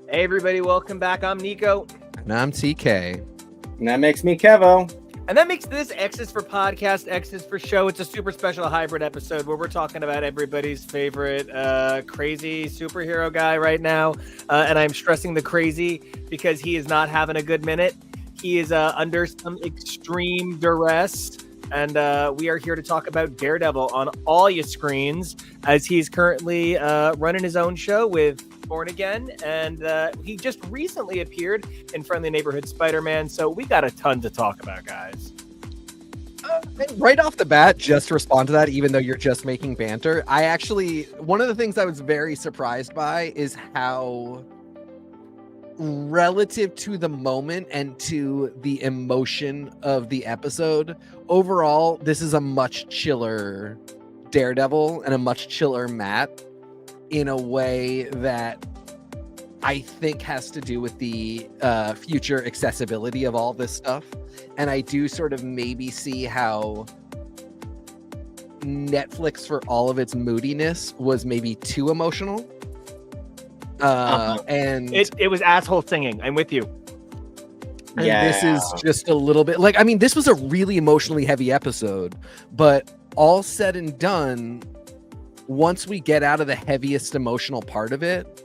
Hey everybody, welcome back. I'm Nico. And I'm TK. And that makes me KEVO. And that makes this X is for podcast, X is for show. It's a super special hybrid episode where we're talking about everybody's favorite crazy superhero guy right now. And I'm stressing the crazy because he is not having a good minute. He is under some extreme duress. And we are here to talk about Daredevil on all your screens as he's currently running his own show with Born Again. And he just recently appeared in Friendly Neighborhood Spider-Man. So we got a ton to talk about, guys. Right off the bat, just to respond to that, even though you're just making banter, one of the things I was very surprised by is how relative to the moment and to the emotion of the episode, overall, this is a much chiller Daredevil and a much chiller Matt in a way that I think has to do with the future accessibility of all this stuff. And I do sort of maybe see how Netflix, for all of its moodiness, was maybe too emotional. And it was asshole singing. I'm with you. And this is just a little bit like, I mean, this was a really emotionally heavy episode, but all said and done, once we get out of the heaviest emotional part of it,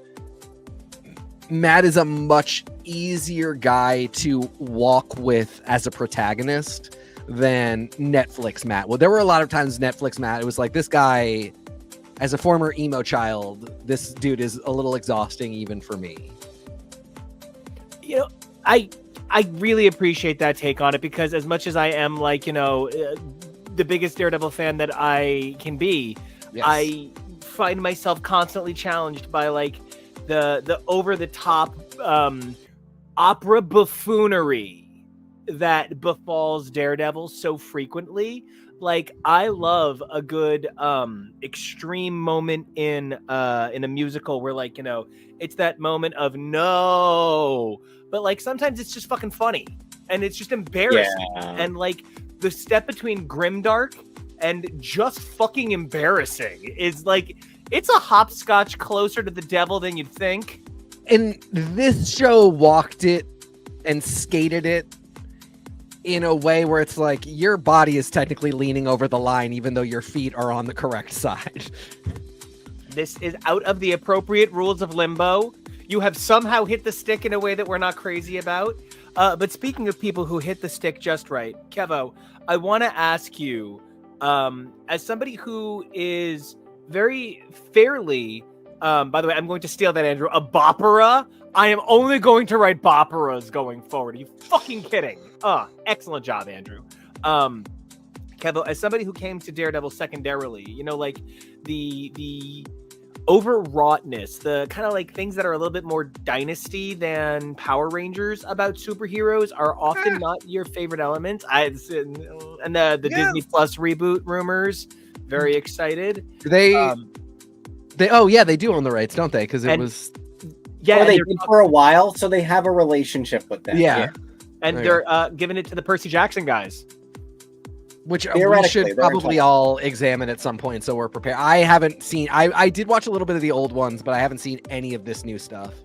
Matt is a much easier guy to walk with as a protagonist than Netflix Matt. Well, there were a lot of times Netflix Matt, it was like, this guy, as a former emo child, this dude is a little exhausting even for me. You know, I really appreciate that take on it, because as much as I am like, the biggest Daredevil fan that I can be, yes, I find myself constantly challenged by like the over the top opera buffoonery that befalls Daredevil so frequently. Like, I love a good extreme moment in a musical where, like, it's that moment of no, but like sometimes it's just fucking funny and it's just embarrassing. Yeah. And like the step between grimdark and just fucking embarrassing is like, it's a hopscotch closer to the devil than you'd think. And this show walked it and skated it in a way where it's like your body is technically leaning over the line, even though your feet are on the correct side. This is out of the appropriate rules of limbo. You have somehow hit the stick in a way that we're not crazy about. But speaking of people who hit the stick just right, KEVO, I want to ask you, as somebody who is very fairly, by the way, I'm going to steal that, Andrew, a bopera. I am only going to write boperas going forward. Are you fucking kidding? Excellent job, Andrew. KEVO, as somebody who came to Daredevil secondarily, like the overwroughtness, the kind of like things that are a little bit more Dynasty than Power Rangers about superheroes are often not your favorite elements. And the Disney Plus reboot rumors, very excited. They do own the rights, don't they? Because it was. Yeah, well, they did for a while, so they have a relationship with them. Yeah. And they're giving it to the Percy Jackson guys. Which we should probably all examine at some point, so we're prepared. I haven't seen... I did watch a little bit of the old ones, but I haven't seen any of this new stuff.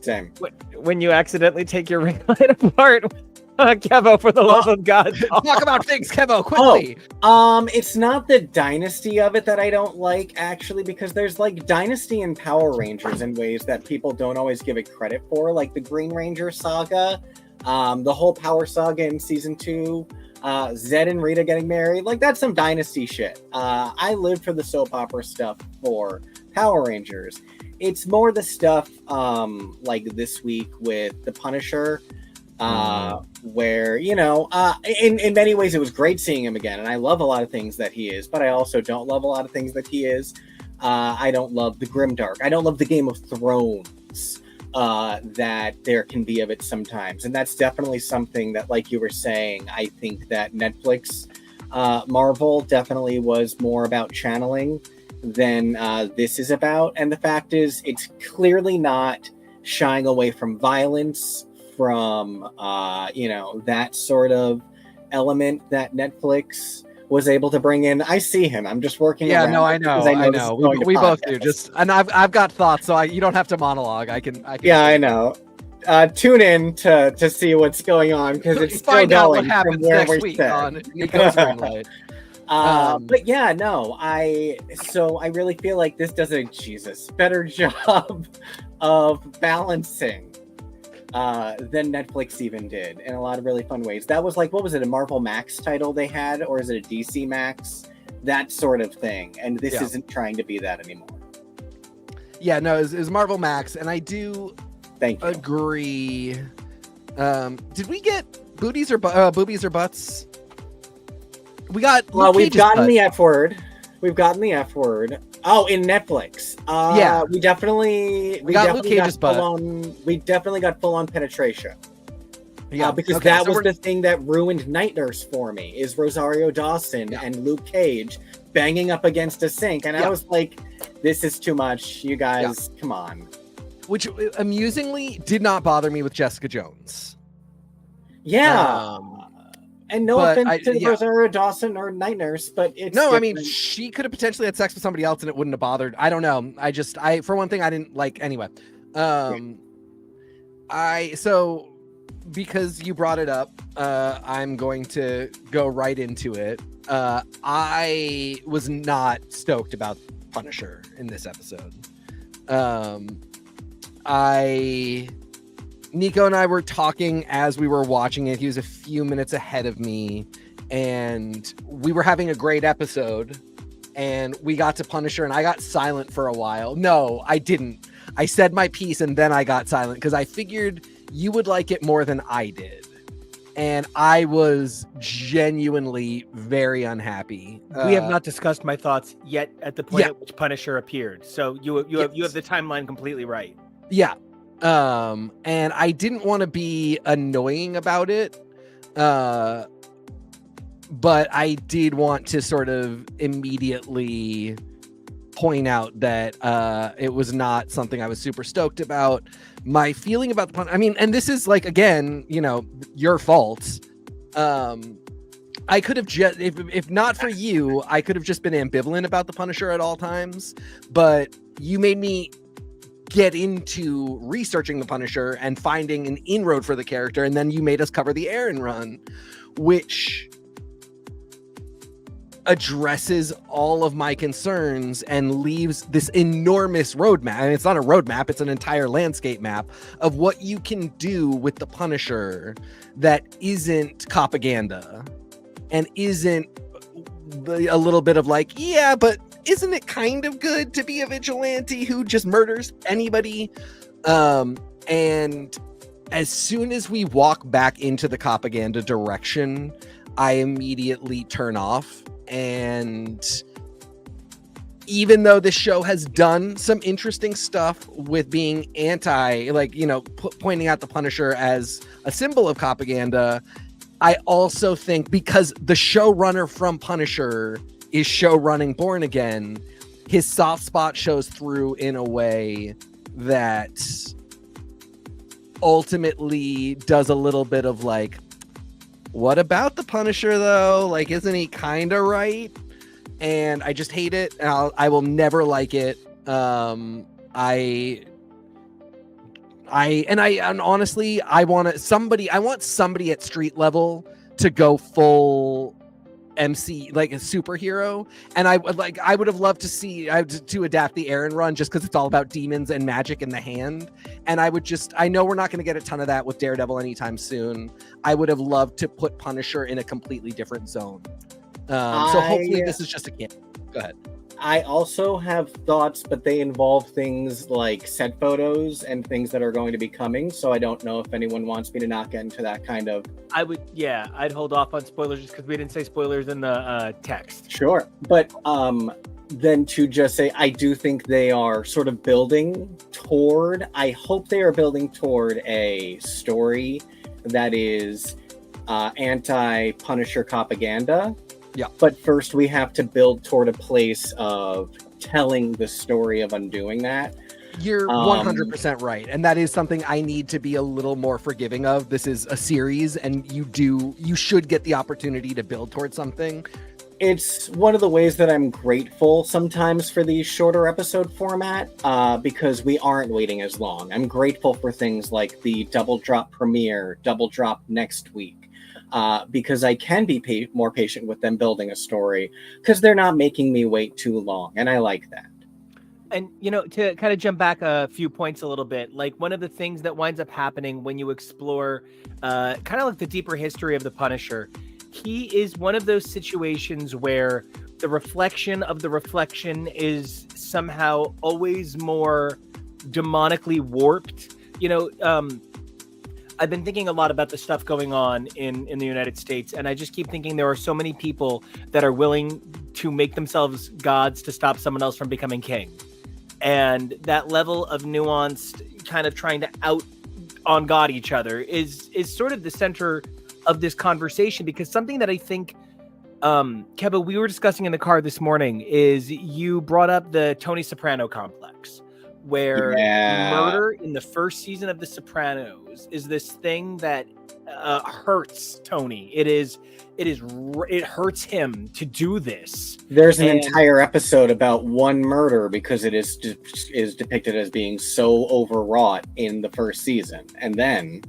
Same. When you accidentally take your ring light apart... KEVO, for the love of God. Talk about things, KEVO, quickly. It's not the Dynasty of it that I don't like, actually, because there's like Dynasty and Power Rangers in ways that people don't always give it credit for, like the Green Ranger saga, the whole Power saga in season 2, Zed and Rita getting married. Like, that's some Dynasty shit. I live for the soap opera stuff for Power Rangers. It's more the stuff like this week with the Punisher, where, in many ways it was great seeing him again, and I love a lot of things that he is, but I also don't love a lot of things that he is. I don't love the grimdark. I don't love the Game of Thrones that there can be of it sometimes, and that's definitely something that, like you were saying, I think that Netflix Marvel definitely was more about channeling than this is about. And the fact is, it's clearly not shying away from violence, from that sort of element that Netflix was able to bring in. I see him. I'm just working. Yeah, around no, I know. I know. We both do. Just, and I've got thoughts, so you don't have to monologue. I can. Yeah, I know. Tune in to see what's going on because it's still find out what going happens from where next we're week set. on Nico's Greenlight. But yeah, no, I really feel like this does a better job of balancing than Netflix even did in a lot of really fun ways. That was like, what was it, a Marvel Max title they had, or is it a DC Max? That sort of thing. And this isn't trying to be that anymore. Yeah, no, it was Marvel Max, and I do agree. Did we get boobies or butts? We got. Well, we've gotten the F word. We've gotten the F word. Oh, in Netflix. Yeah, we definitely got Luke Cage's butt. We definitely got full on penetration. Yeah, because that was the thing that ruined Night Nurse for me. Is Rosario Dawson and Luke Cage banging up against a sink, and I was like, "This is too much. You guys, come on." Which amusingly did not bother me with Jessica Jones. Yeah. And no offense to Rosario Dawson or Night Nurse, but it's different. I mean, she could have potentially had sex with somebody else and it wouldn't have bothered. I don't know. I for one thing, I didn't like anyway. So because you brought it up, I'm going to go right into it. I was not stoked about Punisher in this episode. Nico and I were talking as we were watching it. He was a few minutes ahead of me, and we were having a great episode, and we got to Punisher, and I got silent for a while. No, I didn't. I said my piece, and then I got silent, because I figured you would like it more than I did. And I was genuinely very unhappy. We have not discussed my thoughts yet at the point at which Punisher appeared. So you have the timeline completely right. Yeah. And I didn't want to be annoying about it, but I did want to sort of immediately point out that it was not something I was super stoked about. My feeling about the I mean, and this is like, again, your fault. I could have just, if not for you, I could have just been ambivalent about the Punisher at all times, but you made me get into researching the Punisher and finding an inroad for the character, and then you made us cover the Aaron run, which addresses all of my concerns and leaves this enormous roadmap. And it's not a roadmap, it's an entire landscape map of what you can do with the Punisher that isn't propaganda and isn't a little bit of like, yeah, but isn't it kind of good to be a vigilante who just murders anybody? And as soon as we walk back into the propaganda direction, I immediately turn off. And even though the show has done some interesting stuff with being anti, like, pointing out the Punisher as a symbol of propaganda, I also think because the showrunner from Punisher is show running Born Again, his soft spot shows through in a way that ultimately does a little bit of like, what about the Punisher though? Like, isn't he kind of right? And I just hate it. And I will never like it. And honestly, I want somebody at street level to go full MC, like a superhero. And I would have loved to see to adapt the Aaron run, just because it's all about demons and magic in the hand. And I know we're not going to get a ton of that with Daredevil anytime soon. I would have loved to put Punisher in a completely different zone. So hopefully this is just a game. Go ahead. I also have thoughts, but they involve things like set photos and things that are going to be coming. So I don't know if anyone wants me to not get into that kind of. I'd hold off on spoilers just because we didn't say spoilers in the text. Sure. But then to just say, I do think they are sort of I hope they are building toward a story that is anti-Punisher propaganda. Yeah. But first we have to build toward a place of telling the story of undoing that. You're 100% right. And that is something I need to be a little more forgiving of. This is a series and you should get the opportunity to build towards something. It's one of the ways that I'm grateful sometimes for the shorter episode format, because we aren't waiting as long. I'm grateful for things like the double drop premiere, double drop next week, because I can be more patient with them building a story, because they're not making me wait too long, and I like that. And, to kind of jump back a few points a little bit, like one of the things that winds up happening when you explore kind of like the deeper history of the Punisher, he is one of those situations where the reflection of the reflection is somehow always more demonically warped. I've been thinking a lot about the stuff going on in the United States, and I just keep thinking there are so many people that are willing to make themselves gods to stop someone else from becoming king. And that level of nuanced kind of trying to out on God each other is sort of the center of this conversation, because something that I think, KEVO, we were discussing in the car this morning is you brought up the Tony Soprano complex, where murder in the first season of The Sopranos is this thing that hurts Tony. It hurts him to do this. There's an entire episode about one murder because it is depicted as being so overwrought in the first season, and then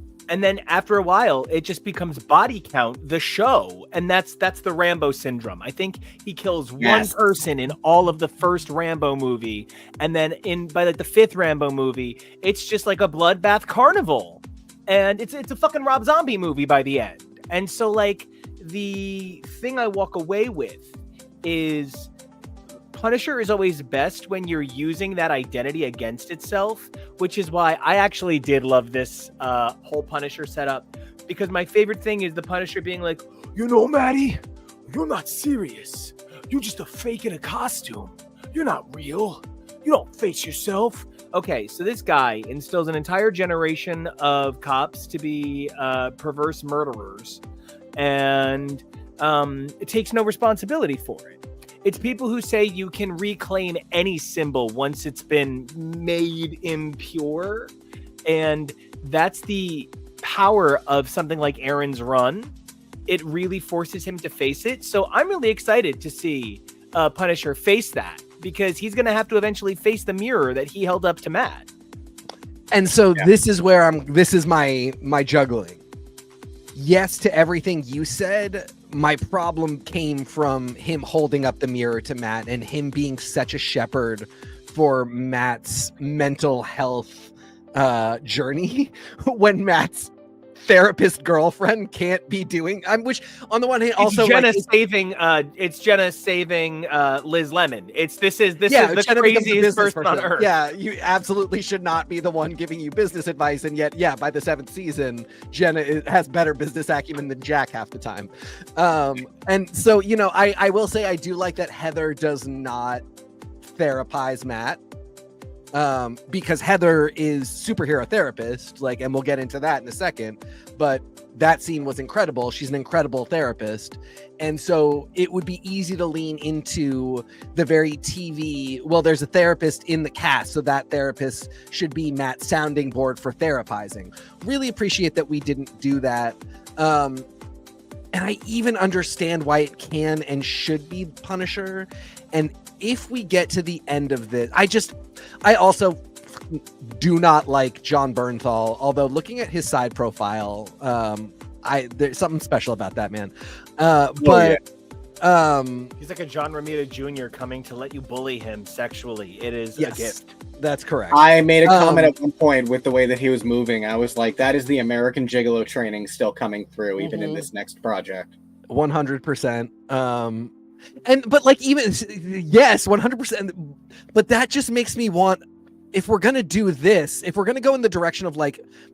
after a while it just becomes Body Count, the show, and that's the Rambo syndrome. I think he kills one person in all of the first Rambo movie, and then by like the fifth Rambo movie, it's just like a bloodbath carnival, and it's a fucking Rob Zombie movie by the end. And so like the thing I walk away with is Punisher is always best when you're using that identity against itself, which is why I actually did love this whole Punisher setup, because my favorite thing is the Punisher being like, Maddie, you're not serious. You're just a fake in a costume. You're not real. You don't face yourself. Okay, so this guy instills an entire generation of cops to be perverse murderers, and it takes no responsibility for it. It's people who say you can reclaim any symbol once it's been made impure. And that's the power of something like Aaron's Run. It really forces him to face it. So I'm really excited to see Punisher face that, because he's going to have to eventually face the mirror that he held up to Matt. And so this is where this is my juggling. Yes to everything you said. My problem came from him holding up the mirror to Matt and him being such a shepherd for Matt's mental health journey when Matt's therapist girlfriend can't be doing. Which on the one hand, also it's Jenna saving Liz Lemon. This is the Jenna craziest person on earth. Yeah, you absolutely should not be the one giving you business advice, and yet, by the 7th season, Jenna has better business acumen than Jack half the time. And so I will say I do like that Heather does not therapize Matt. Because Heather is superhero therapist, and we'll get into that in a second, but that scene was incredible. She's an incredible therapist. And so it would be easy to lean into the very TV, there's a therapist in the cast, so that therapist should be Matt's sounding board for therapizing. Really appreciate that we didn't do that. And I even understand why it can and should be Punisher. And if we get to the end of this, I also do not like John Bernthal, although looking at his side profile, there's something special about that man. He's like a John Romita Jr. coming to let you bully him sexually. It is a gift. That's correct. I made a comment at one point with the way that he was moving. I was like, that is the American Gigolo training still coming through, even in this next project. 100%. But 100%. But that just makes me want, if we're going to do this, if we're going to go in the direction of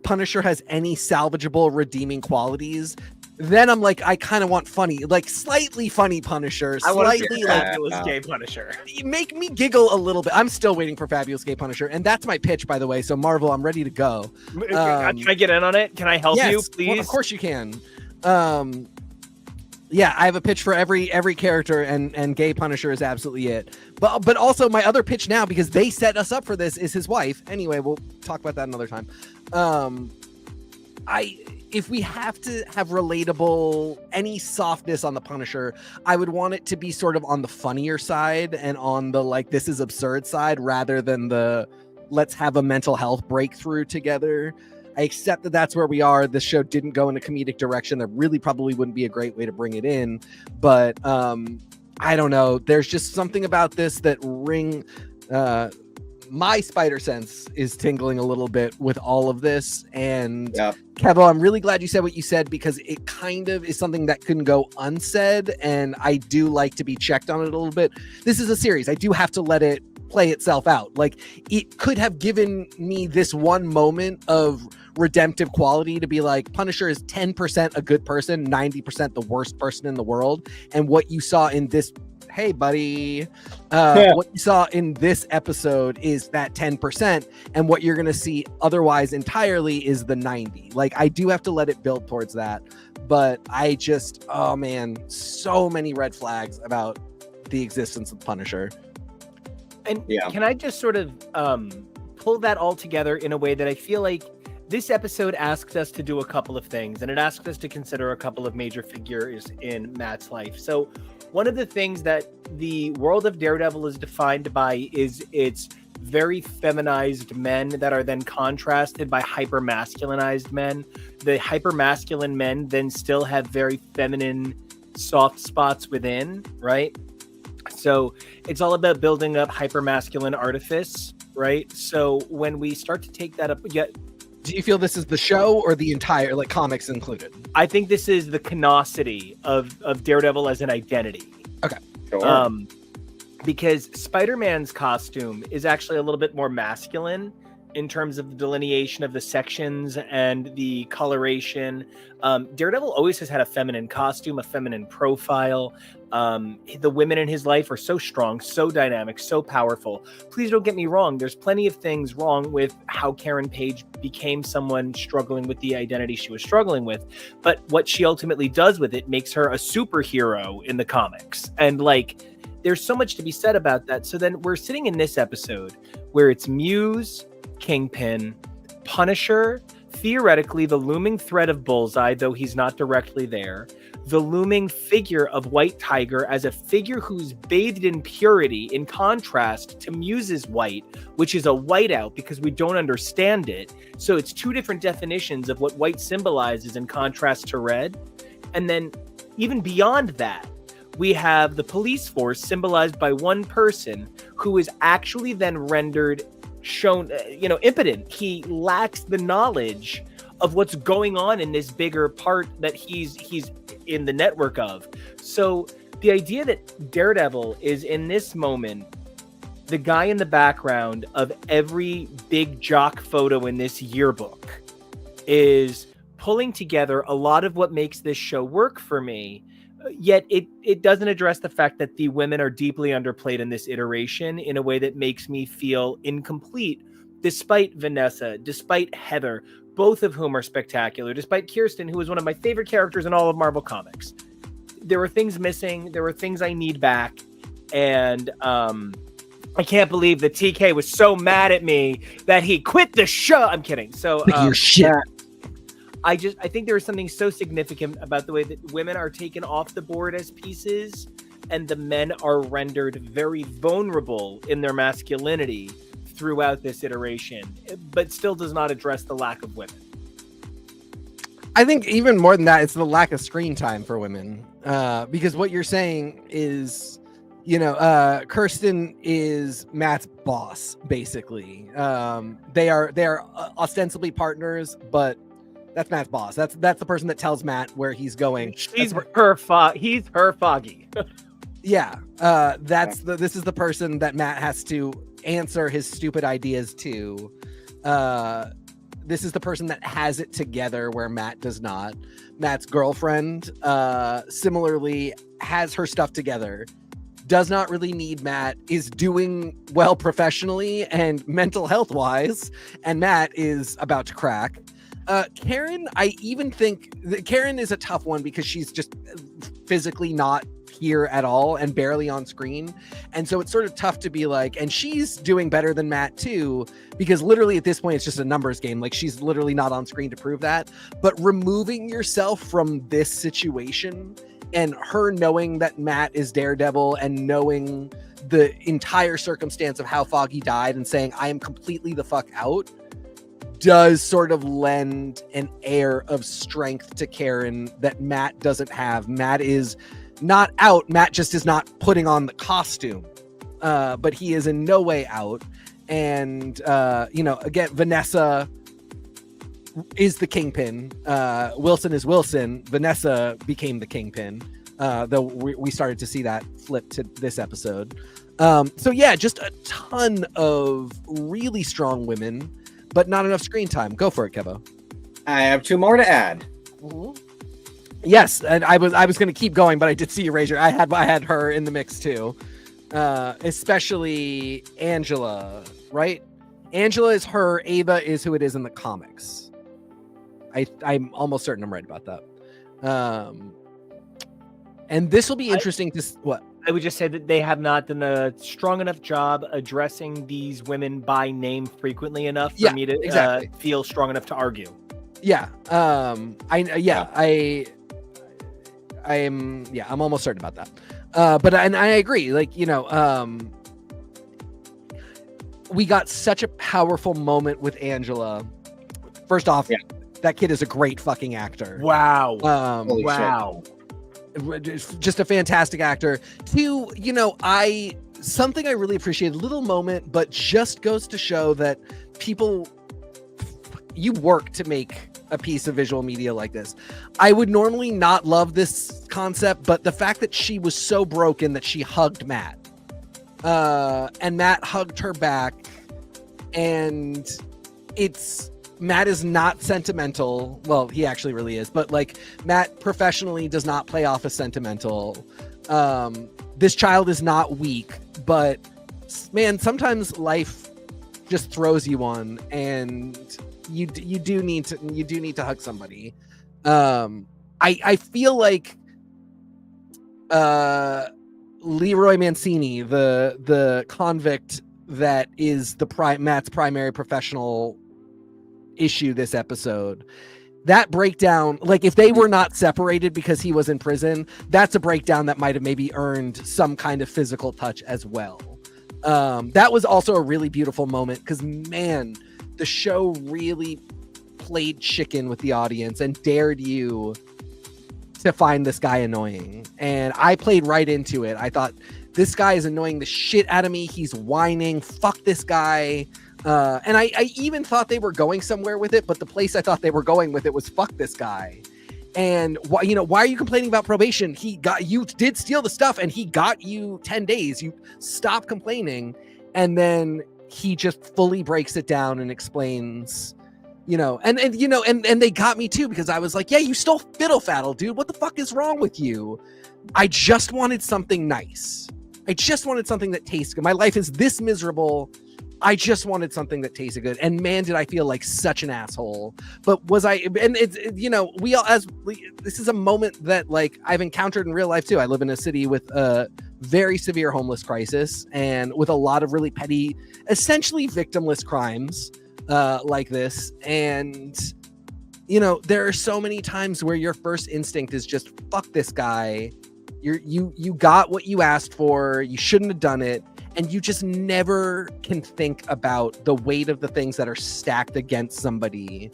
Punisher has any salvageable redeeming qualities, then I'm I kind of want funny, slightly funny Punisher. Slightly fabulous gay Punisher. Make me giggle a little bit. I'm still waiting for fabulous gay Punisher. And that's my pitch, by the way. So Marvel, I'm ready to go. Can I get in on it? Can I help you, please? Well, of course you can. I have a pitch for every character, and gay Punisher is absolutely it. But also my other pitch now, because they set us up for this, is his wife. Anyway, we'll talk about that another time. if we have to have relatable, any softness on the Punisher, I would want it to be sort of on the funnier side and on the like, this is absurd side, rather than the let's have a mental health breakthrough together. I accept that that's where we are. This show didn't go in a comedic direction. That really probably wouldn't be a great way to bring it in. But I don't know. There's just something about this that my spider sense is tingling a little bit with all of this. And Kevo, I'm really glad you said what you said, because it kind of is something that couldn't go unsaid. And I do like to be checked on it a little bit. This is a series. I do have to let it play itself out. Like, it could have given me this one moment of redemptive quality to be like, Punisher is 10% a good person, 90% the worst person in the world. And what you saw in this, hey buddy, what you saw in this episode is that 10%, and what you're going to see otherwise entirely is the 90. Like, I do have to let it build towards that, but I just, oh man, so many red flags about the existence of Punisher. And can I just sort of pull that all together in a way that I feel like this episode asks us to do a couple of things, and it asks us to consider a couple of major figures in Matt's life. So one of the things that the world of Daredevil is defined by is its very feminized men that are then contrasted by hyper-masculinized men. The hyper-masculine men then still have very feminine soft spots within, right? So it's all about building up hyper-masculine artifice, right? So when we start to take that up, do you feel this is the show or the entire, like, comics included? I think this is the canosity of Daredevil as an identity. Okay. Sure. Because Spider-Man's costume is actually a little bit more masculine in terms of the delineation of the sections and the coloration. Daredevil always has had a feminine costume, a feminine profile. The women in his life are so strong, so dynamic, so powerful. Please don't get me wrong. There's plenty of things wrong with how Karen Page became someone struggling with the identity she was struggling with. But what she ultimately does with it makes her a superhero in the comics. And like, there's so much to be said about that. So then we're sitting in this episode where it's Muse, Kingpin, Punisher, theoretically the looming threat of Bullseye, though he's not directly there, the looming figure of White Tiger as a figure who's bathed in purity, in contrast to Muse's white, which is a whiteout because we don't understand it. So it's two different definitions of what white symbolizes in contrast to red. And then even beyond that, we have the police force symbolized by one person who is actually then rendered shown, impotent. He lacks the knowledge of what's going on in this bigger part that he's in the network of. So the idea that Daredevil is in this moment the guy in the background of every big jock photo in this yearbook is pulling together a lot of what makes this show work for me. Yet it doesn't address the fact that the women are deeply underplayed in this iteration in a way that makes me feel incomplete, despite Vanessa, despite Heather, both of whom are spectacular, despite Kirsten, who is one of my favorite characters in all of Marvel Comics. There were things missing. There were things I need back. And I can't believe that TK was so mad at me that he quit the show. I'm kidding. So your shit. I think there is something so significant about the way that women are taken off the board as pieces and the men are rendered very vulnerable in their masculinity throughout this iteration, but still does not address the lack of women. I think even more than that, it's the lack of screen time for women. Because what you're saying is, Kirsten is Matt's boss, basically. They are ostensibly partners, but that's Matt's boss. That's the person that tells Matt where he's going. He's her foggy. Yeah. This is the person that Matt has to answer his stupid ideas to. This is the person that has it together where Matt does not. Matt's girlfriend similarly has her stuff together, does not really need Matt, is doing well professionally and mental health wise, and Matt is about to crack. Karen, I even think Karen is a tough one because she's just physically not here at all and barely on screen. And so it's sort of tough to be like, and she's doing better than Matt too, because literally at this point it's just a numbers game. Like she's literally not on screen to prove that. But removing yourself from this situation and her knowing that Matt is Daredevil and knowing the entire circumstance of how Foggy died and saying, I am completely the fuck out, does sort of lend an air of strength to Karen that Matt doesn't have. Matt is not out. Matt just is not putting on the costume, but he is in no way out. And, again, Vanessa is the Kingpin. Wilson is Wilson. Vanessa became the Kingpin, though we started to see that flip to this episode. Just a ton of really strong women, but not enough screen time. Go for it, Kevo. I have 2 more to add. Mm-hmm. Yes, and I was going to keep going, but I did see you raise your. I had her in the mix too, especially Angela. Right, Angela is her. Ava is who it is in the comics. I'm almost certain I'm right about that. And this will be interesting to what. I would just say that they have not done a strong enough job addressing theyese women by name frequently enough for me to feel strong enough to argue. Yeah. I'm almost certain about that. But I agree. Like, we got such a powerful moment with Angela. First off, that kid is a great fucking actor. Wow. Wow. Shit. Just a fantastic actor. 2, something I really appreciate, a little moment, but just goes to show that you work to make a piece of visual media like this. I would normally not love this concept, but the fact that she was so broken that she hugged Matt, and Matt hugged her back, and Matt is not sentimental. Well, he actually really is, but like Matt professionally does not play off as sentimental. This child is not weak, but man, sometimes life just throws you one, and you do need to hug somebody. I feel like Leroy Mancini, the convict that is Matt's primary professional issue this episode, that breakdown, like if they were not separated because he was in prison, that's a breakdown that might have maybe earned some kind of physical touch as well. That was also a really beautiful moment because, man, the show really played chicken with the audience and dared you to find this guy annoying. And I played right into it. I thought, this guy is annoying the shit out of me. He's whining. Fuck this guy. And I even thought they were going somewhere with it, but the place I thought they were going with it was fuck this guy. And why are you complaining about probation? You did steal the stuff and he got you 10 days. You stop complaining. And then he just fully breaks it down and explains, and they got me too, because I was like, yeah, you stole fiddle faddle, dude. What the fuck is wrong with you? I just wanted something nice. I just wanted something that tastes good. My life is this miserable. I just wanted something that tasted good. And man, did I feel like such an asshole. But was I, and it's, this is a moment that like I've encountered in real life too. I live in a city with a very severe homeless crisis and with a lot of really petty, essentially victimless crimes like this. And, there are so many times where your first instinct is just fuck this guy. You got what you asked for. You shouldn't have done it. And you just never can think about the weight of the things that are stacked against somebody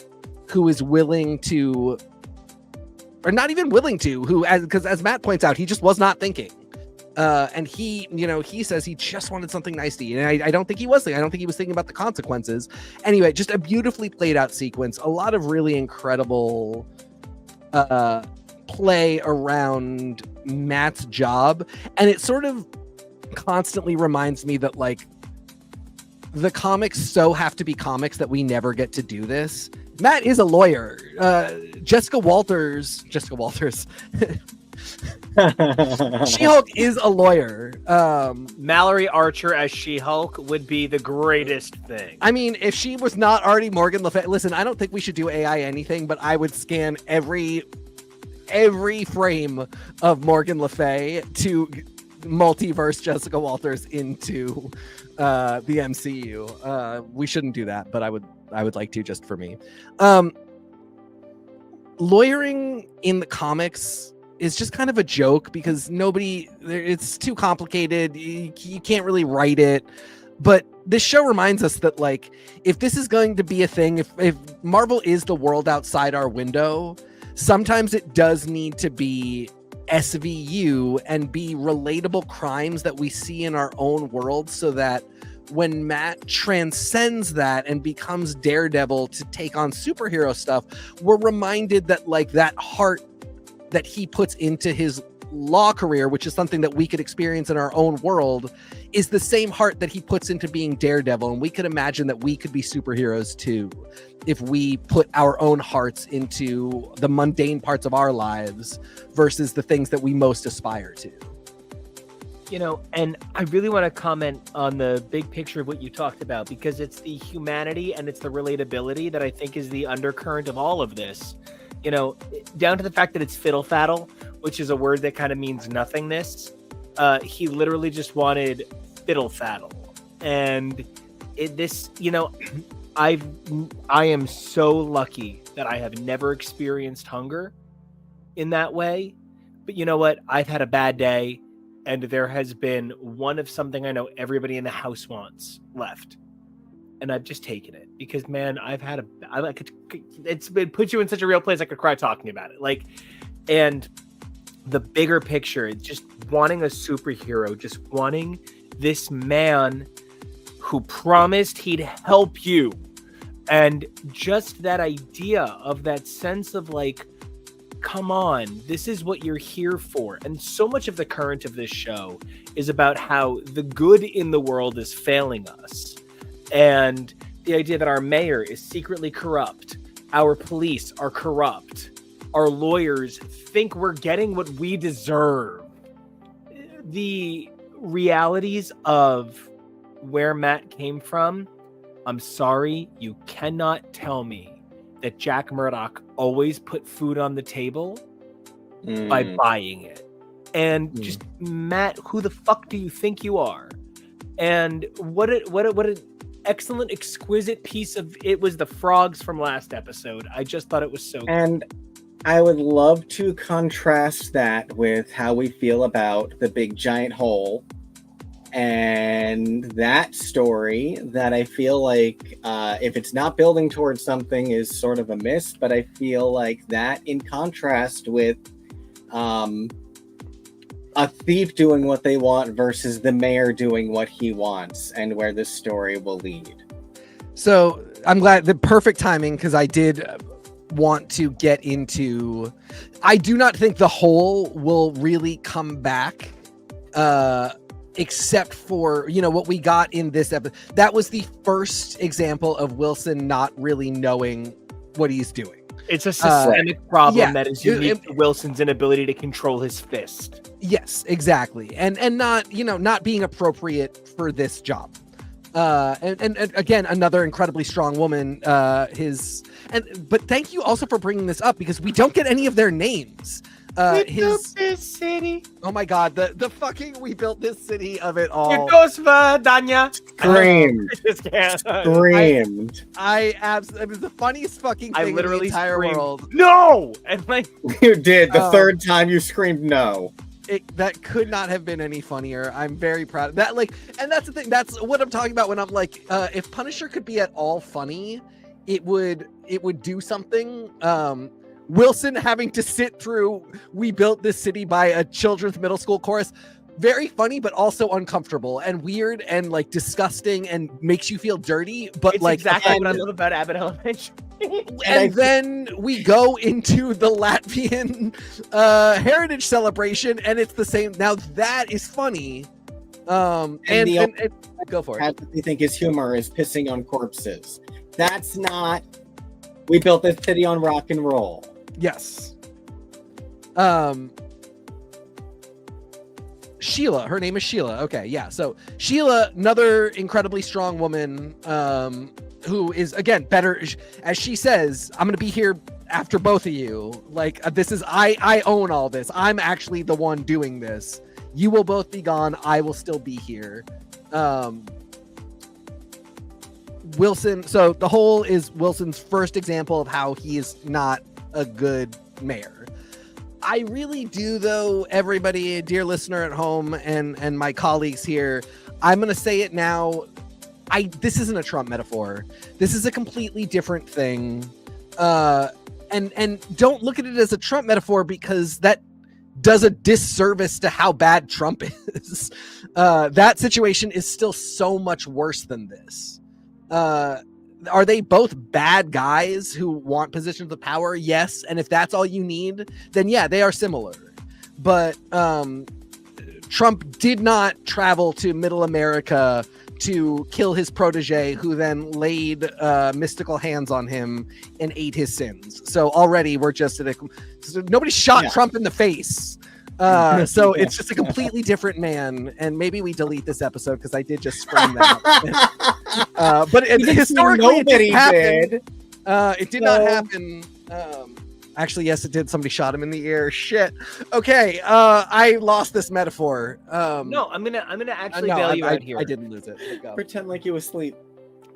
who is willing to, or not even willing to, because as Matt points out, he just was not thinking. And he says he just wanted something nice to eat. And I don't think he was thinking. I don't think he was thinking about the consequences. Anyway, just a beautifully played out sequence. A lot of really incredible play around Matt's job. And it sort of constantly reminds me that like the comics so have to be comics that we never get to do this. Matt is a lawyer. Jessica Walters She-Hulk is a lawyer. Mallory Archer as She-Hulk would be the greatest thing. I mean, if she was not already Morgan Le Fay, listen, I don't think we should do AI anything, but I would scan every every frame of Morgan Le Fay to multiverse Jessica Walters into the MCU. We shouldn't do that, but I would like to, just for me. Lawyering in the comics is just kind of a joke because it's too complicated. You can't really write it. But this show reminds us that, like, if this is going to be a thing, if Marvel is the world outside our window, sometimes it does need to be SVU and be relatable crimes that we see in our own world, so that when Matt transcends that and becomes Daredevil to take on superhero stuff, we're reminded that, like, that heart that he puts into his law career, which is something that we could experience in our own world, is the same heart that he puts into being Daredevil. And we could imagine that we could be superheroes too if we put our own hearts into the mundane parts of our lives versus the things that we most aspire to. You know, and I really want to comment on the big picture of what you talked about, because it's the humanity and it's the relatability that I think is the undercurrent of all of this. You know, down to the fact that it's fiddle-faddle, which is a word that kind of means nothingness. He literally just wanted fiddle-faddle. And you know, I am so lucky that I have never experienced hunger in that way. But you know what? I've had a bad day, and there has been one of something I know everybody in the house wants left. And I've just taken it because, man, it's been put you in such a real place. I could cry talking about it. Like, and the bigger picture, just wanting a superhero, just wanting this man who promised he'd help you. And just that idea of that sense of, like, come on, this is what you're here for. And so much of the current of this show is about how the good in the world is failing us. And the idea that our mayor is secretly corrupt, our police are corrupt, our lawyers think we're getting what we deserve. The realities of where Matt came from, I'm sorry, you cannot tell me that Jack Murdock always put food on the table by buying it. And just, Matt, who the fuck do you think you are? And what an excellent, exquisite piece of it was the frogs from last episode. I just thought it was so good. And I would love to contrast that with how we feel about the big giant hole and that story that I feel like if it's not building towards something is sort of a miss, but I feel like that in contrast with a thief doing what they want versus the mayor doing what he wants, and where this story will lead. So I'm glad, the perfect timing, because I did want to get into, I do not think the whole will really come back except for, you know, what we got in this episode. That was the first example of Wilson not really knowing what he's doing. It's a systemic problem that is unique to Wilson's inability to control his fist. Yes, exactly. And not, you know, not being appropriate for this job. And again, another incredibly strong woman, but thank you also for bringing this up, because we don't get any of their names. We built this city. Oh my god, the fucking we built this city of it all. It goes for Danya. Screamed. Screamed. It was the funniest fucking thing in the entire world. No! And like you did the third time you screamed no. That could not have been any funnier. I'm very proud of that. Like, and that's the thing. That's what I'm talking about when I'm like, if Punisher could be at all funny, it would do something. Wilson having to sit through "We Built This City" by a children's middle school chorus, very funny, but also uncomfortable and weird and like disgusting and makes you feel dirty. But it's like exactly what I love about Abbott Elementary. And then we go into the Latvian heritage celebration, and it's the same. Now that is funny. And go for it. You think his humor is pissing on corpses? That's not. We built this city on rock and roll. Yes. Sheila, her name is Sheila. Okay, yeah. So Sheila, another incredibly strong woman, who is, again, better, as she says, I'm going to be here after both of you. Like, this is, I own all this. I'm actually the one doing this. You will both be gone. I will still be here. Wilson, so the whole is Wilson's first example of how he is not a good mayor. I really do, though, everybody, dear listener at home and my colleagues here, I'm going to say it now. This isn't a Trump metaphor. This is a completely different thing. And don't look at it as a Trump metaphor, because that does a disservice to how bad Trump is. That situation is still so much worse than this. Are they both bad guys who want positions of power? Yes. And if that's all you need, then yeah, they are similar. But Trump did not travel to Middle America to kill his protege, who then laid mystical hands on him and ate his sins. So already we're just nobody shot Trump in the face. So it's just a completely different man. And maybe we delete this episode because I did just scream that. But historically, it didn't happen. It did not happen. Actually, yes, it did. Somebody shot him in the ear. Shit. Okay. I lost this metaphor. No, I'm gonna actually bail you out here. I didn't lose it. Pretend like you asleep.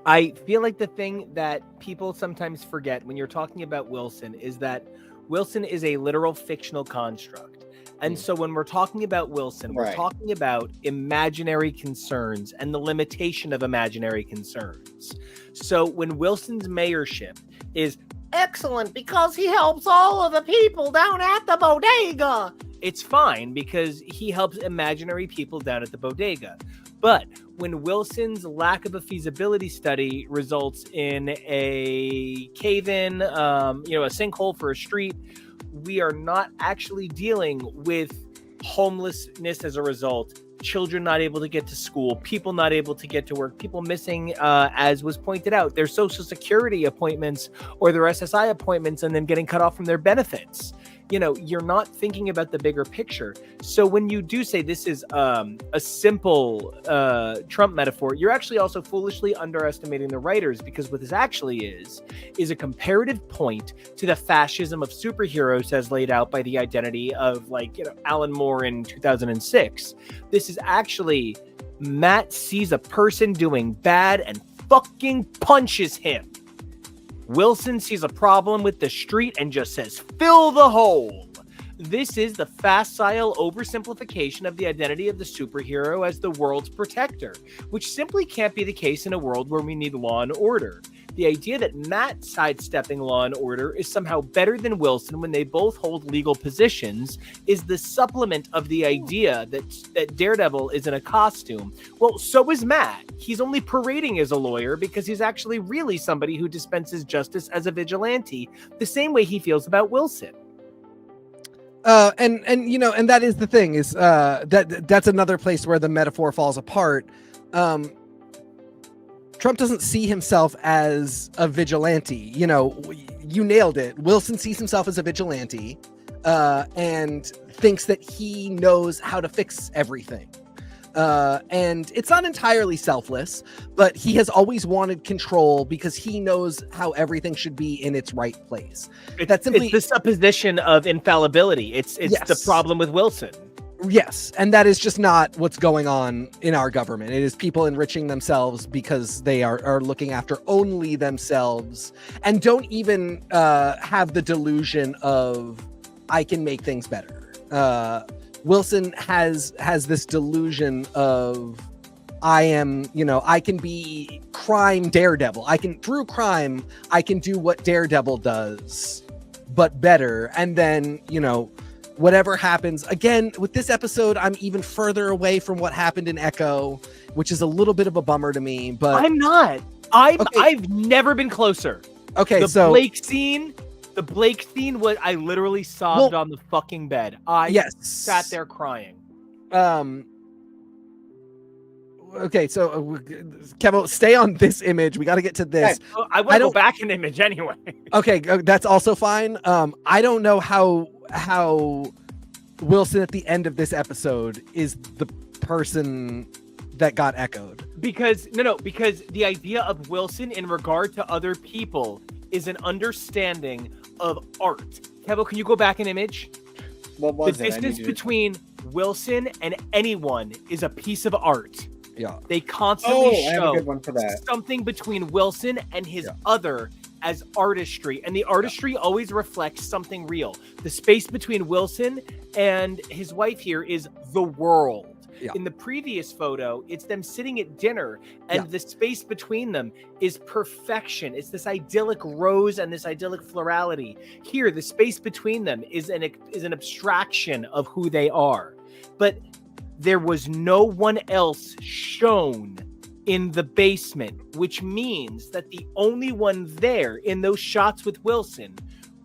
I feel like the thing that people sometimes forget when you're talking about Wilson is that Wilson is a literal fictional construct. And so when we're talking about Wilson, we're talking about imaginary concerns and the limitation of imaginary concerns. So when Wilson's mayorship is excellent because he helps all of the people down at the bodega, it's fine because he helps imaginary people down at the bodega. But when Wilson's lack of a feasibility study results in a cave-in, a sinkhole for a street, we are not actually dealing with homelessness as a result, children not able to get to school, people not able to get to work, people missing, as was pointed out, their Social Security appointments or their SSI appointments and then getting cut off from their benefits. You're not thinking about the bigger picture. So when you do say this is a simple Trump metaphor, you're actually also foolishly underestimating the writers, because what this actually is a comparative point to the fascism of superheroes as laid out by the identity of Alan Moore in 2006. This is actually Matt sees a person doing bad and fucking punches him. Wilson sees a problem with the street and just says, fill the hole. This is the facile oversimplification of the identity of the superhero as the world's protector, which simply can't be the case in a world where we need law and order. The idea that Matt sidestepping law and order is somehow better than Wilson when they both hold legal positions is the supplement of the idea that Daredevil is in a costume. Well, so is Matt. He's only parading as a lawyer because he's actually really somebody who dispenses justice as a vigilante, the same way he feels about Wilson. And that is the thing is that's another place where the metaphor falls apart. Trump doesn't see himself as a vigilante. You nailed it. Wilson sees himself as a vigilante and thinks that he knows how to fix everything. And it's not entirely selfless, but he has always wanted control because he knows how everything should be in its right place. It's the supposition of infallibility. It's the problem with Wilson. Yes, and that is just not what's going on in our government. It is people enriching themselves because they are looking after only themselves and don't even have the delusion of I can make things better. Wilson has this delusion of I can be crime Daredevil. Through crime, I can do what Daredevil does, but better. And then, whatever happens, again, with this episode, I'm even further away from what happened in Echo, which is a little bit of a bummer to me, but I'm not. I've never been closer. Okay, the Blake scene was I literally sobbed on the fucking bed. I sat there crying. Okay, so KEVO, stay on this image. We got to get to this. Okay, I want to go back an image anyway. Okay, that's also fine. I don't know how Wilson at the end of this episode is the person that got echoed. Because the idea of Wilson in regard to other people is an understanding of art. Kevo, can you go back an image? What was the it? distance between Wilson and anyone is a piece of art. Yeah. They constantly I have a show good one for that. something between Wilson and his other as artistry, and the artistry always reflects something real. The space between Wilson and his wife here is the world. Yeah. In the previous photo, it's them sitting at dinner, and the space between them is perfection. It's this idyllic rose and this idyllic florality. Here, the space between them is an abstraction of who they are. But there was no one else shown in the basement, which means that the only one there in those shots with Wilson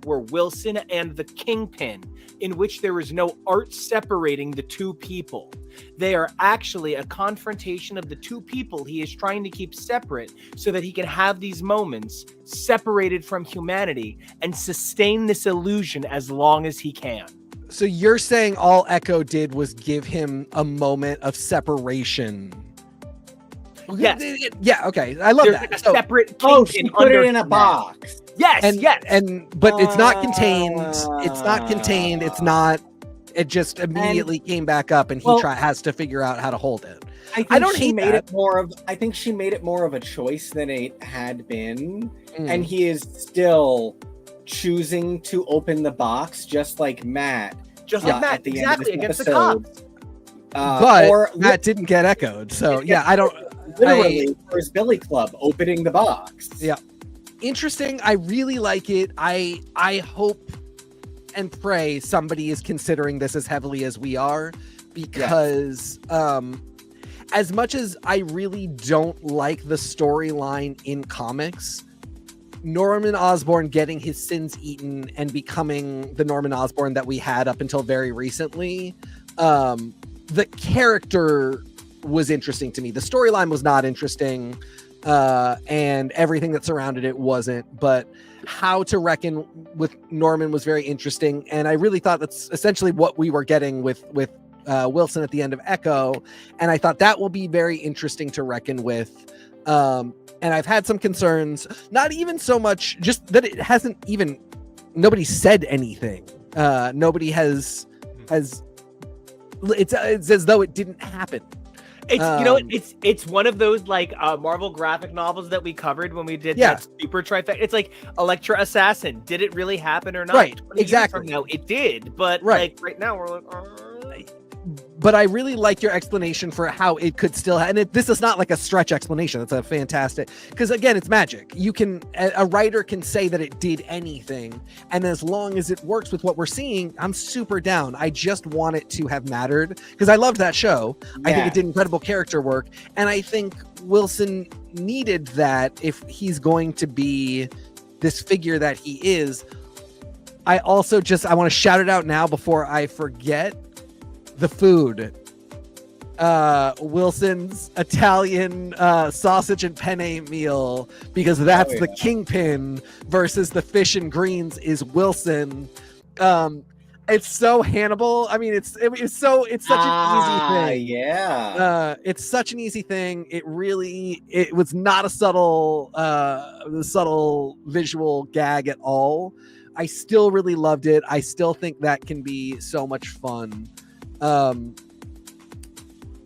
were Wilson and the Kingpin, in which there is no art separating the two people. They are actually a confrontation of the two people he is trying to keep separate so that he can have these moments separated from humanity and sustain this illusion as long as he can. So you're saying all Echo did was give him a moment of separation? Yes. Yeah, okay. I love There's that. like a separate she Kingpin put it under in a him. box. Yes, yes. But it's not contained. It's not contained. It's not. It just immediately came back up, and he has to figure out how to hold it. I don't hate that. I think she made it more of a choice than it had been, and he is still choosing to open the box, just like Matt. Just like Matt, at the exactly, end of this against the episode. But Matt didn't get echoed, so I don't. Literally, for his Billy Club opening the box. Yeah, interesting. I really like it. I hope and pray somebody is considering this as heavily as we are, because as much as I really don't like the storyline in comics, Norman Osborn getting his sins eaten and becoming the Norman Osborn that we had up until very recently, the character was interesting to me. The storyline was not interesting, and everything that surrounded it wasn't, but how to reckon with Norman was very interesting, and I really thought that's essentially what we were getting with Wilson at the end of Echo, and I thought that will be very interesting to reckon with. And I've had some concerns, not even so much just that it hasn't even, nobody said anything. Nobody has, it's as though it didn't happen. It's it's one of those like Marvel graphic novels that we covered when we did that super trifecta. It's like Elektra Assassin. Did it really happen or not? Right, exactly. No, it did, but like right now we're like. But I really like your explanation for how it could still, this is not like a stretch explanation. It's a fantastic, because again, it's magic. You can, a writer can say that it did anything, and as long as it works with what we're seeing, I'm super down. I just want it to have mattered, because I loved that show. I think it did incredible character work, and I think Wilson needed that if he's going to be this figure that he is. I also I want to shout it out now before I forget. The food, Wilson's Italian sausage and penne meal, because that's the Kingpin versus the fish and greens is Wilson. It's so Hannibal. I mean, it's such an easy thing. Yeah. It's such an easy thing. It was not a subtle visual gag at all. I still really loved it. I still think that can be so much fun.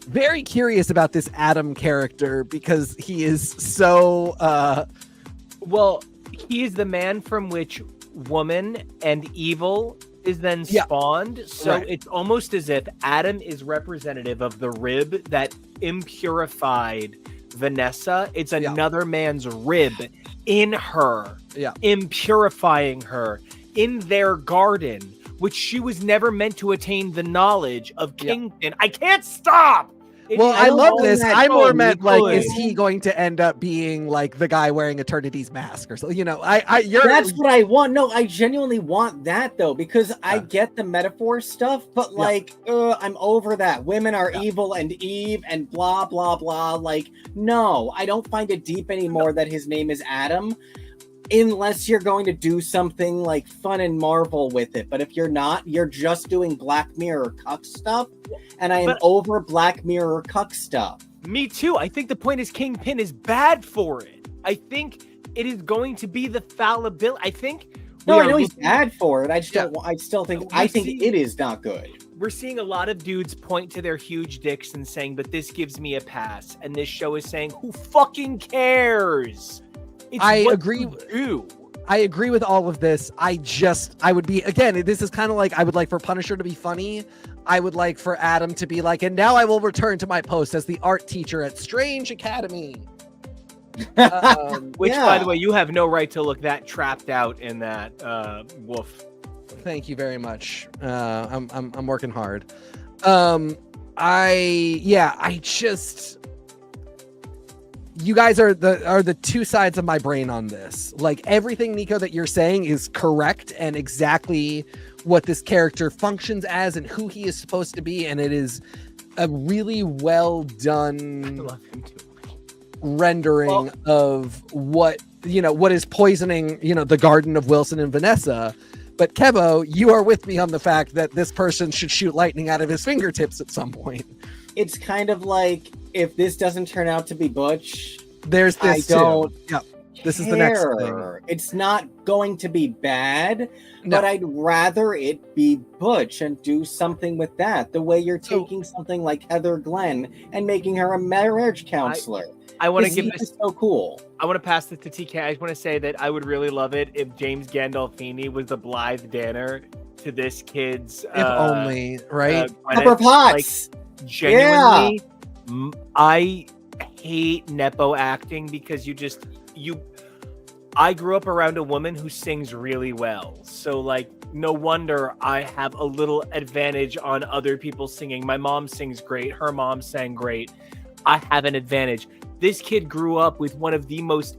Very curious about this Adam character, because he is so he is the man from which woman and evil is then spawned. So it's almost as if Adam is representative of the rib that impurified Vanessa. It's another man's rib in her, impurifying her in their garden, which she was never meant to attain the knowledge of Kingpin. I can't stop. I love this. I more meant like, is he going to end up being like the guy wearing Eternity's mask or something? That's what I want. No, I genuinely want that though, because I get the metaphor stuff, but I'm over that. Women are evil and Eve and blah, blah, blah. Like, no, I don't find it deep anymore that his name is Adam. Unless you're going to do something like fun and Marvel with it. But if you're not, you're just doing Black Mirror cuck stuff. And I am over Black Mirror cuck stuff. Me too. I think the point is Kingpin is bad for it. I think it is going to be the fallibility. I think No, I know he's bad for it. I think it is not good. We're seeing a lot of dudes point to their huge dicks and saying, but this gives me a pass. And this show is saying, who fucking cares? I agree with all of this. I would be, again, this is kind of like, I would like for Punisher to be funny. I would like for Adam to be like, and now I will return to my post as the art teacher at Strange Academy. Which, by the way, you have no right to look that trapped out in that woof. Thank you very much. I'm working hard. You guys are the two sides of my brain on this. Like, everything, Nico, that you're saying is correct and exactly what this character functions as and who he is supposed to be, and it is a really well done I love him too. rendering of what is poisoning the garden of Wilson and Vanessa. But Kevo, you are with me on the fact that this person should shoot lightning out of his fingertips at some point. It's kind of like, if this doesn't turn out to be Butch, there's this this is the next thing. It's not going to be bad, but I'd rather it be Butch and do something with that. The way you're taking something like Heather Glenn and making her a marriage counselor. I want to give this so cool. I want to pass this to TK. I just want to say that I would really love it if James Gandolfini was the Blythe Danner to this kid's. If only, right? Pepper Potts. Like, genuinely, I hate Nepo acting because I grew up around a woman who sings really well. So, like, no wonder I have a little advantage on other people singing. My mom sings great. Her mom sang great. I have an advantage. This kid grew up with one of the most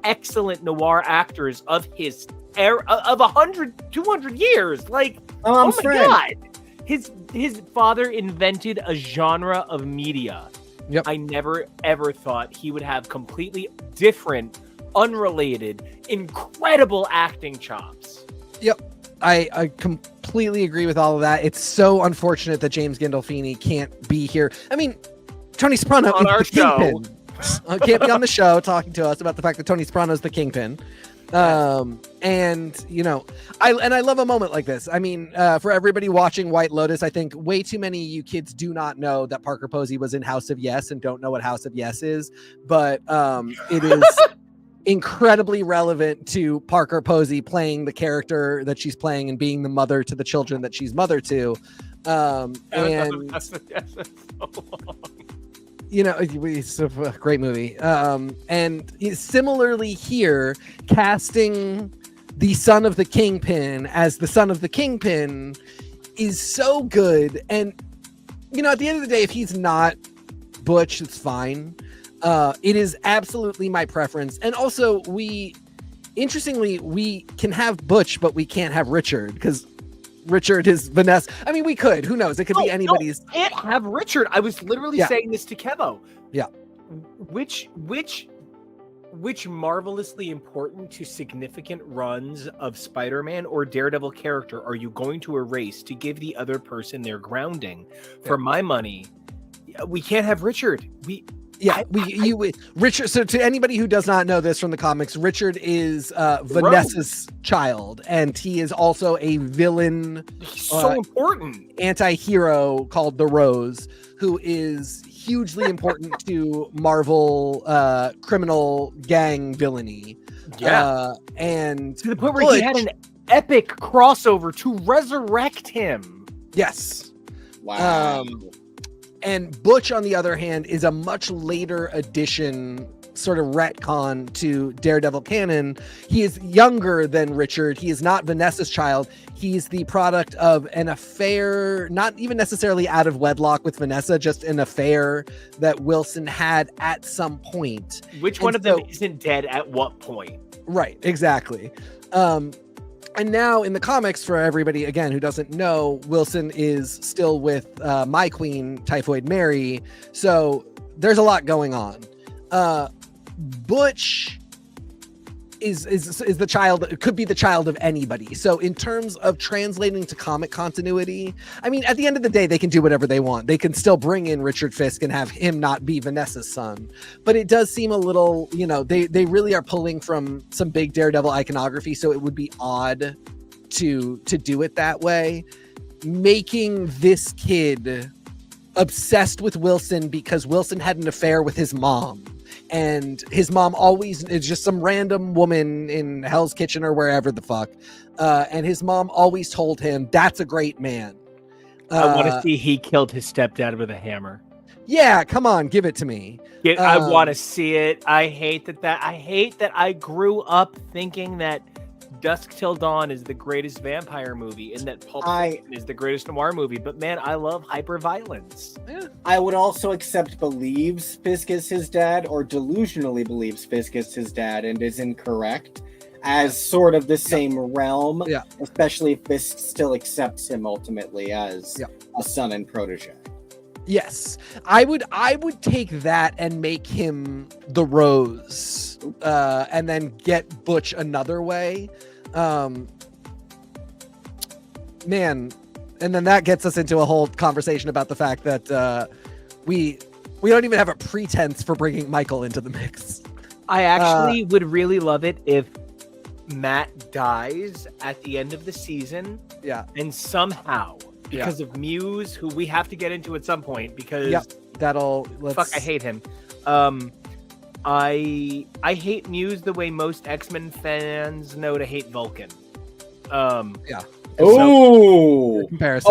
excellent noir actors of his era, of 100, 200 years. Like, oh my God. His father invented a genre of media. Yep. I never, ever thought he would have completely different, unrelated, incredible acting chops. Yep. I completely agree with all of that. It's so unfortunate that James Gandolfini can't be here. I mean, Tony Soprano on our show. Can't be on the show talking to us about the fact that Tony Soprano is the Kingpin. And I love a moment like this. I mean, for everybody watching White Lotus, I think way too many of you kids do not know that Parker Posey was in House of Yes and don't know what House of Yes is, but it is incredibly relevant to Parker Posey playing the character that she's playing and being the mother to the children that she's mother to. It's a great movie. And similarly here, casting the son of the Kingpin as the son of the Kingpin is so good. And, at the end of the day, if he's not Butch, it's fine. It is absolutely my preference. And also, we can have Butch, but we can't have Richard, because Richard is Vanessa. I mean, we could. Who knows? It could be anybody's. No, can't have Richard. I was literally saying this to Kevo. Yeah. Which marvelously important to significant runs of Spider-Man or Daredevil character are you going to erase to give the other person their grounding? For my money, we can't have Richard. Richard. So to anybody who does not know this from the comics, Richard is Vanessa's child, and he is also a villain. He's so important. Anti-hero called the Rose, who is hugely important to Marvel criminal gang villainy. Yeah, and to the point where he had an epic crossover to resurrect him. Yes. Wow. And Butch, on the other hand, is a much later addition, sort of retcon to Daredevil canon. He is younger than Richard. He is not Vanessa's child. He's the product of an affair, not even necessarily out of wedlock with Vanessa, just an affair that Wilson had at some point. Which one of them isn't dead at what point? Right, exactly. And now in the comics, for everybody, again, who doesn't know, Wilson is still with my queen, Typhoid Mary. So there's a lot going on. Butch is the child, could be the child of anybody. So in terms of translating to comic continuity, I mean, at the end of the day, they can do whatever they want. They can still bring in Richard Fisk and have him not be Vanessa's son. But it does seem a little, you know, they really are pulling from some big Daredevil iconography. So it would be odd to do it that way. Making this kid obsessed with Wilson because Wilson had an affair with his mom. And his mom always is just some random woman in Hell's Kitchen or wherever the fuck. And his mom always told him, that's a great man. I want to see he killed his stepdad with a hammer. Yeah, come on, give it to me. I want to see it. I hate that I grew up thinking that Dusk Till Dawn is the greatest vampire movie and that Pulp Fiction is the greatest noir movie. But man, I love hyper-violence. Yeah. I would also accept believes Fisk is his dad or delusionally believes Fisk is his dad and is incorrect as sort of the same realm, especially if Fisk still accepts him ultimately as a son and protege. Yes, I would take that and make him the Rose, and then get Butch another way. Man, and then that gets us into a whole conversation about the fact that we don't even have a pretense for bringing Michael into the mix. I actually would really love it if Matt dies at the end of the season. Yeah, and somehow, because of Muse, who we have to get into at some point, because I hate him. I hate Muse the way most X-Men fans know to hate Vulcan. Comparison.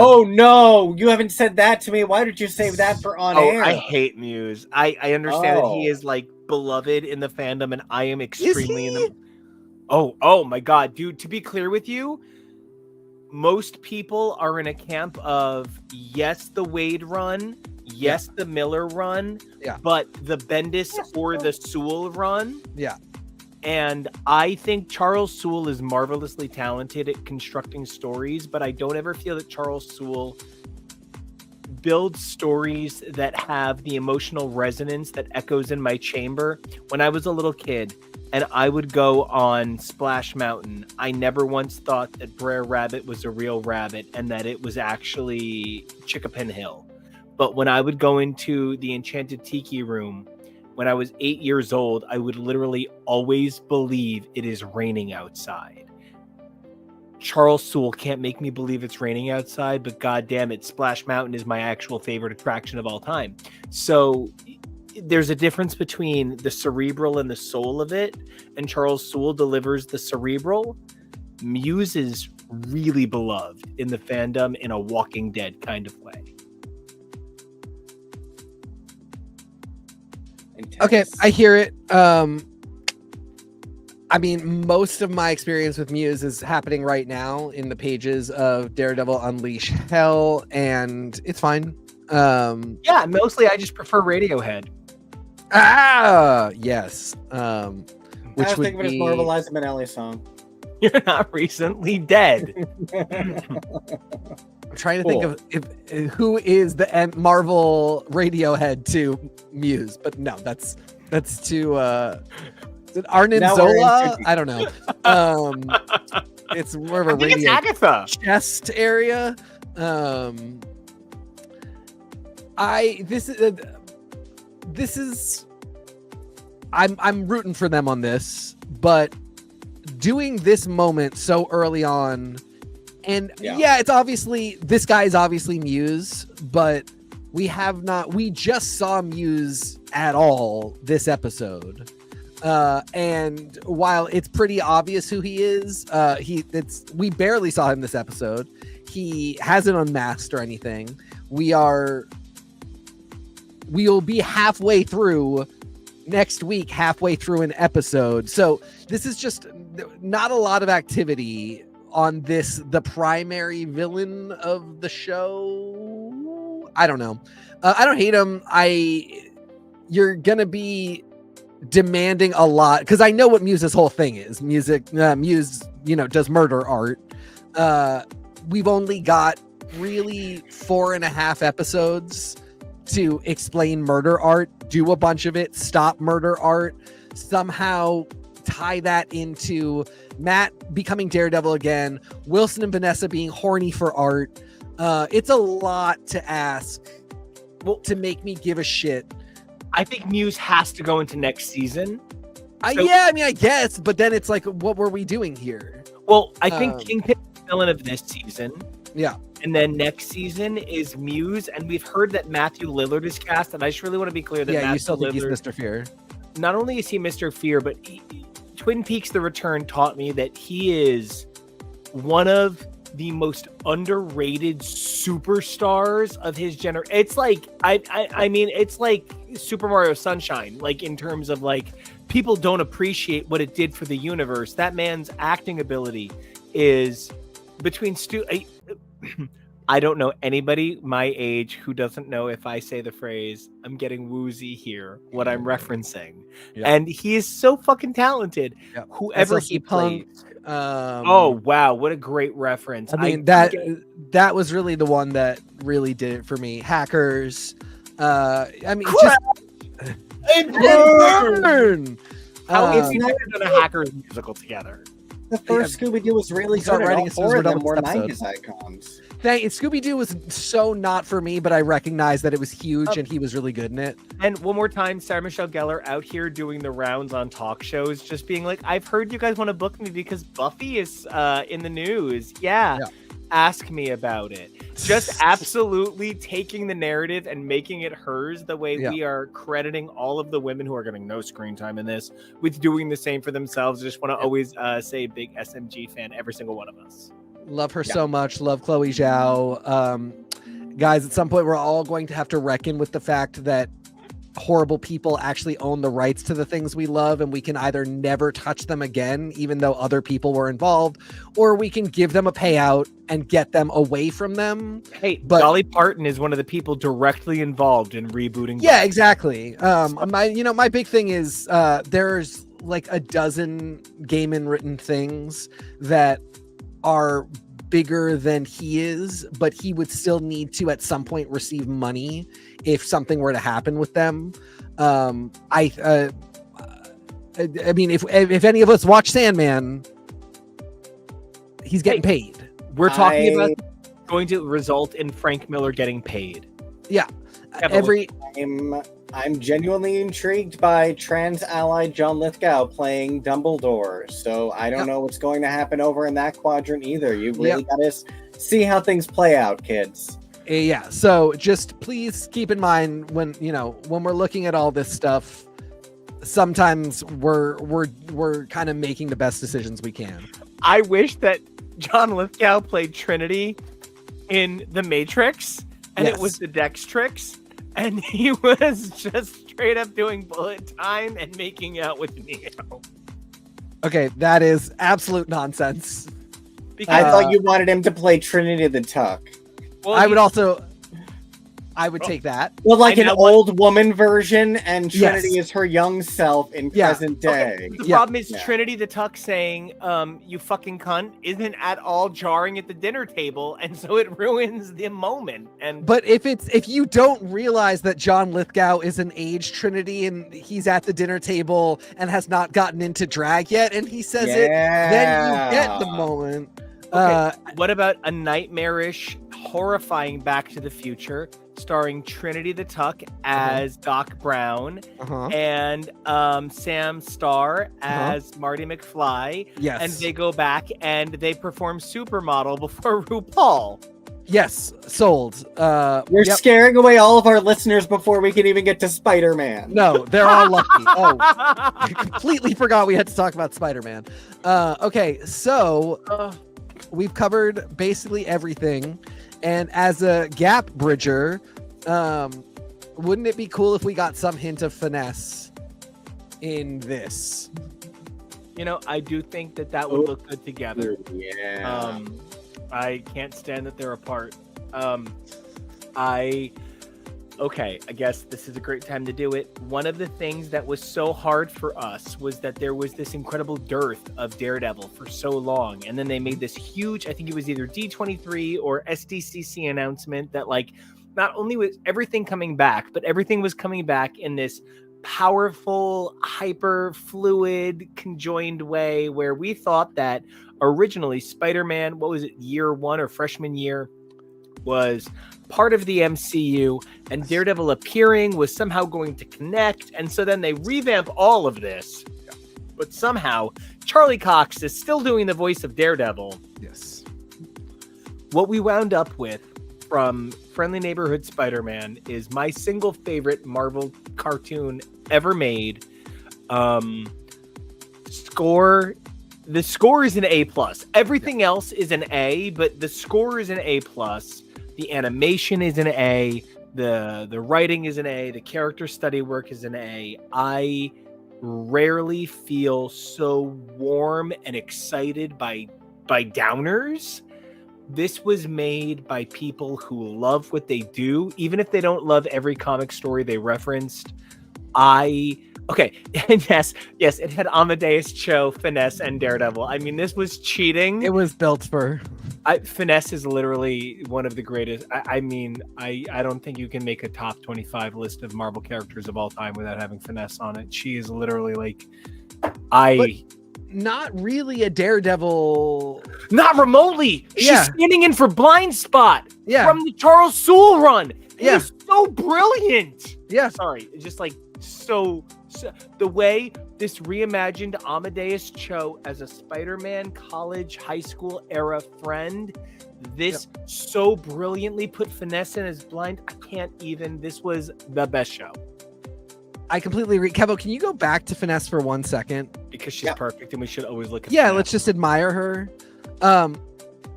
Oh no, you haven't said that to me. Why did you save that for on air? I hate Muse. I understand that he is like beloved in the fandom, and I am extremely in the. Oh my god, dude! To be clear with you, most people are in a camp of yes, the Wade run. Yes, the Miller run, but the Bendis or the Sewell run. Yeah. And I think Charles Sewell is marvelously talented at constructing stories, but I don't ever feel that Charles Sewell builds stories that have the emotional resonance that echoes in my chamber. When I was a little kid and I would go on Splash Mountain, I never once thought that Brer Rabbit was a real rabbit and that it was actually Chickapin Hill. But when I would go into the Enchanted Tiki Room, when I was 8 years old, I would literally always believe it is raining outside. Charles Sewell can't make me believe it's raining outside, but goddamn it, Splash Mountain is my actual favorite attraction of all time. So there's a difference between the cerebral and the soul of it, and Charles Sewell delivers the cerebral. Muse is really beloved in the fandom in a Walking Dead kind of way. Okay, I hear it. I mean, most of my experience with Muse is happening right now in the pages of Daredevil Unleash Hell, and it's fine. Yeah, mostly I just prefer Radiohead. Yes. Which I was would thinking of it as more of a Liza Minnelli song. You're not recently dead. I'm trying to think of who is the Marvel Radiohead to Muse, but no, that's too. Is it Arnim Zola? I don't know. It's more of a it's Agatha chest area. I'm rooting for them on this, but doing this moment so early on, and it's obviously this guy is obviously Muse, but we just saw Muse at all this episode. And while it's pretty obvious who he is, we barely saw him this episode. He hasn't unmasked or anything. We'll be halfway through next week, halfway through an episode. So this is just not a lot of activity on the primary villain of the show. I don't know. I don't hate him. You're gonna be demanding a lot because I know what Muse's whole thing is. Muse, does murder art. We've only got really 4.5 episodes to explain murder art, do a bunch of it, stop murder art. Somehow tie that into Matt becoming Daredevil again, Wilson and Vanessa being horny for art. It's a lot to ask to make me give a shit. I think Muse has to go into next season. Yeah, I mean, I guess, but then it's like, what were we doing here? Well, I think Kingpin is the villain of this season. Yeah. And then next season is Muse, and we've heard that Matthew Lillard is cast, and I just really want to be clear that Matthew you still think Lillard, he's Mr. Fear. Not only is he Mr. Fear, but Twin Peaks: The Return taught me that he is one of the most underrated superstars of his generation. It's like I mean, it's like Super Mario Sunshine, like in terms of like people don't appreciate what it did for the universe. That man's acting ability is between I don't know anybody my age who doesn't know if I say the phrase, I'm getting woozy here, what I'm referencing. Yeah. And he is so fucking talented. Yeah. Whoever he plays. Oh, wow. What a great reference. I mean, that was really the one that really did it for me. Hackers. I mean, burn! How is he never done a Hackers musical together? The first Scooby-Doo was really good. All four of them were 90s icons. Scooby-Doo was so not for me, but I recognize that it was huge and he was really good in it. And one more time, Sarah Michelle Gellar out here doing the rounds on talk shows, just being like, I've heard you guys want to book me because Buffy is in the news. Yeah. Ask me about it. Just absolutely taking the narrative and making it hers the way we are crediting all of the women who are getting no screen time in this with doing the same for themselves. I just want to always say big SMG fan, every single one of us. Love her so much. Love Chloe Zhao. Guys, at some point we're all going to have to reckon with the fact that horrible people actually own the rights to the things we love, and we can either never touch them again, even though other people were involved, or we can give them a payout and get them away from them. Hey, but Dolly Parton is one of the people directly involved in rebooting. Yeah, exactly. My big thing is there's like a dozen Gaiman written things that are bigger than he is, but he would still need to at some point receive money if something were to happen with them. I mean, if any of us watch Sandman, he's getting paid. We're talking about going to result in Frank Miller getting paid. Yeah. I'm genuinely intrigued by trans ally John Lithgow playing Dumbledore. So I don't know what's going to happen over in that quadrant either. You really got to see how things play out, kids. Yeah. So just please keep in mind when we're looking at all this stuff, sometimes we're kind of making the best decisions we can. I wish that John Lithgow played Trinity in The Matrix and it was the Dextrix. And he was just straight up doing bullet time and making out with Neo. Okay, that is absolute nonsense. I thought you wanted him to play Trinity the Tuck. Well, I would take that. Well, like an old woman version, and Trinity is her young self in present day. Okay. The problem is Trinity the Tuck saying, you fucking cunt, isn't at all jarring at the dinner table, and so it ruins the moment. But if you don't realize that John Lithgow is an aged Trinity and he's at the dinner table and has not gotten into drag yet, and he says it, then you get the moment. Okay, what about a nightmarish, horrifying Back to the Future starring Trinity the Tuck as Doc Brown and Sam Starr as Marty McFly? Yes. And they go back and they perform Supermodel before RuPaul. Yes, sold. You're scaring away all of our listeners before we can even get to Spider-Man. No, they're all lucky. I completely forgot we had to talk about Spider-Man. Okay, so we've covered basically everything. And as a gap bridger, wouldn't it be cool if we got some hint of finesse in this? I do think that would look good together. Yeah. I can't stand that they're apart. I guess this is a great time to do it. One of the things that was so hard for us was that there was this incredible dearth of Daredevil for so long. And then they made this huge, I think it was either D23 or SDCC announcement that not only was everything coming back, but everything was coming back in this powerful, hyper fluid, conjoined way where we thought that originally Spider-Man, what was it, year 1 or freshman year, was part of the MCU, and Daredevil appearing was somehow going to connect, and so then they revamp all of this, but somehow Charlie Cox is still doing the voice of Daredevil. Yes. What we wound up with from Friendly Neighborhood Spider-Man is my single favorite Marvel cartoon ever made. Score, the score is an A+. Everything else is an A, but the score is an A+. The animation is an A. The writing is an A. The character study work is an A. I rarely feel so warm and excited by downers. This was made by people who love what they do, even if they don't love every comic story they referenced. Okay, and yes, it had Amadeus Cho, Finesse, and Daredevil. I mean, this was cheating. It was built for... Finesse is literally one of the greatest. I don't think you can make a top 25 list of Marvel characters of all time without having Finesse on it. She is literally like... But not really a Daredevil. Not remotely. She's standing in for Blind Spot from the Charles Soule run. It's so brilliant. Yeah. Sorry. Just like so the way this reimagined Amadeus Cho as a Spider-Man college, high school era friend, this so brilliantly put Finesse in as blind. I can't even. This was the best show. I completely agree. Kevo, can you go back to Finesse for 1 second? Because she's perfect and we should always look at Finesse. Finesse. Let's just admire her.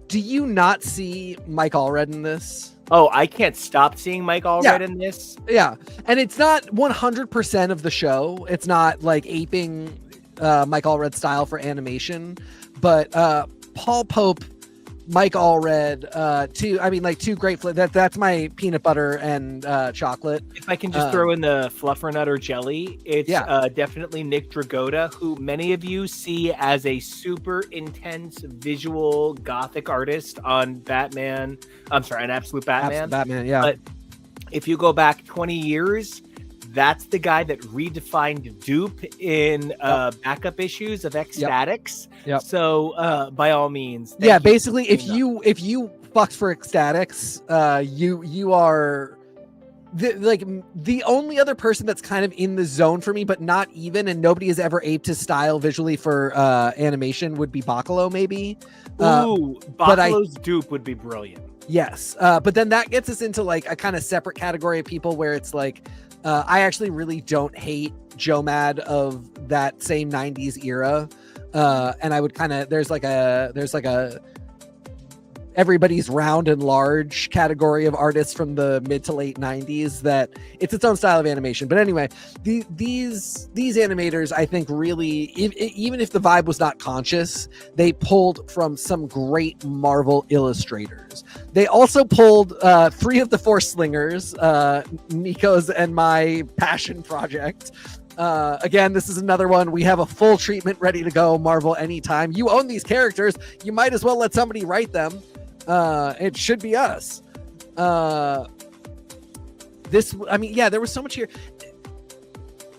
Do you not see Mike Allred in this? Oh, I can't stop seeing Mike Allred in this. Yeah. And it's not 100% of the show. It's not like aping Mike Allred's style for animation. But Paul Pope, Mike Allred, two great that's my peanut butter and chocolate. If I can just throw in the Fluffernutter jelly, it's definitely Nick Dragotta, who many of you see as a super intense visual gothic artist on Batman. I'm sorry, on Absolute Batman. Batman, yeah. But if you go back 20 years, that's the guy that redefined dupe in backup issues of Ecstatics. Yep. So by all means, basically, if you fucked for Ecstatics, you are the only other person that's kind of in the zone for me, but not even, and nobody has ever aped his style visually for animation would be Bacalo, maybe. Bacalo's dupe would be brilliant. Yes, but then that gets us into like a kind of separate category of people where it's like. I actually really don't hate Joe Mad of that same 90s era. And I would kind of, there's like a everybody's round and large category of artists from the mid to late 90s that it's its own style of animation. But anyway, these animators, I think really, even if the vibe was not conscious, they pulled from some great Marvel illustrators. They also pulled 3 of the 4 Slingers, Nico's and my passion project. Again, this is another one. We have a full treatment ready to go. Marvel anytime. You own these characters. You might as well let somebody write them. It should be us. There was so much here.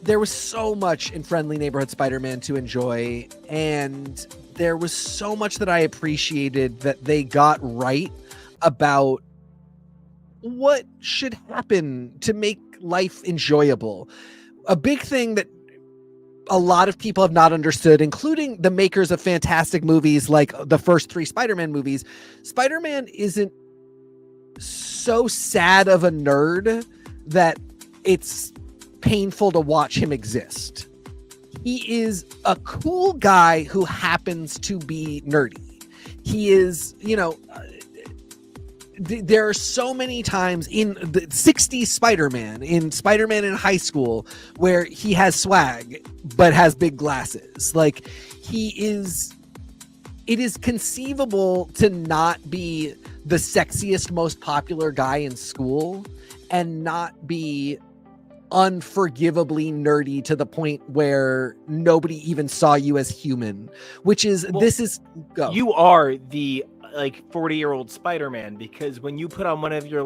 There was so much in Friendly Neighborhood Spider-Man to enjoy, and there was so much that I appreciated that they got right about what should happen to make life enjoyable. A big thing that a lot of people have not understood, including the makers of fantastic movies like the first 3 Spider-Man movies, Spider-Man isn't so sad of a nerd that it's painful to watch him exist. He is a cool guy who happens to be nerdy. He is, there are so many times in the 60s Spider-Man in high school where he has swag but has big glasses. Like it is conceivable to not be the sexiest, most popular guy in school and not be unforgivably nerdy to the point where nobody even saw you as human, which is you are the 40-year-old Spider-Man, because when you put on one of your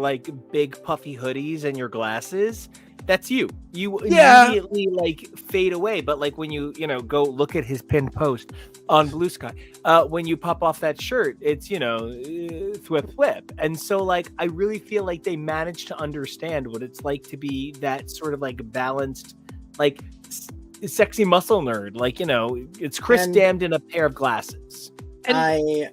big puffy hoodies and your glasses, That's you. You Yeah. immediately like fade away. But like when you go look at his pinned post on Blue Sky, when you pop off that shirt, it's thwip. And so like I really feel like they managed to understand what it's like to be that sort of like balanced, like sexy muscle nerd. Like it's Chris damned in a pair of glasses. And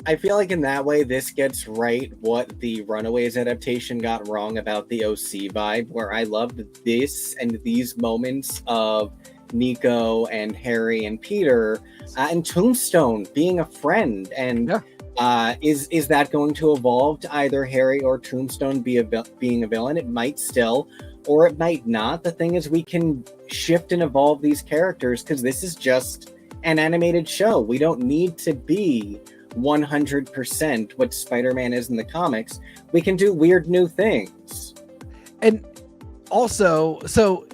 I feel like in that way, this gets right what the Runaways adaptation got wrong about the OC vibe, where I loved this and these moments of Nico and Harry and Peter and Tombstone being a friend. And is that going to evolve to either Harry or Tombstone being a villain? It might still, or it might not. The thing is, we can shift and evolve these characters because this is just an animated show. We don't need to be 100% what Spider-Man is in the comics. We can do weird new things. And also, so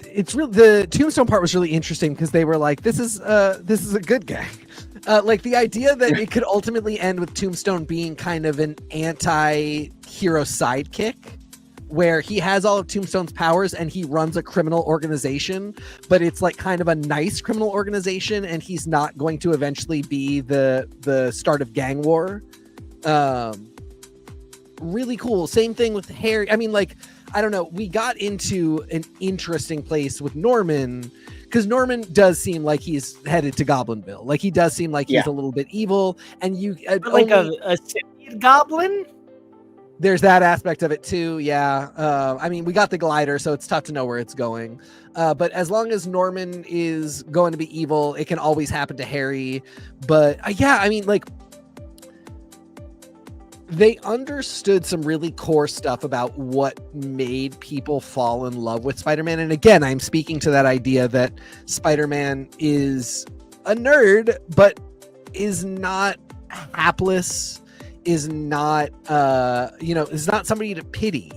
it's really, the Tombstone part was really interesting because they were like, this is a good guy. Like the idea that it could ultimately end with Tombstone being kind of an anti-hero sidekick, where he has all of Tombstone's powers and he runs a criminal organization, but it's like kind of a nice criminal organization, and he's not going to eventually be the start of gang war. Really cool. Same thing with Harry. I mean, like, I don't know. We got into an interesting place with Norman, because Norman does seem like he's headed to Goblinville. Like he does seem like he's a little bit evil, and you like a Simeon goblin. There's that aspect of it too. Yeah. I mean, we got the glider, so it's tough to know where it's going. But as long as Norman is going to be evil, it can always happen to Harry. But I mean, like, they understood some really core stuff about what made people fall in love with Spider-Man. And again, I'm speaking to that idea that Spider-Man is a nerd, but is not hapless, is not is not somebody to pity.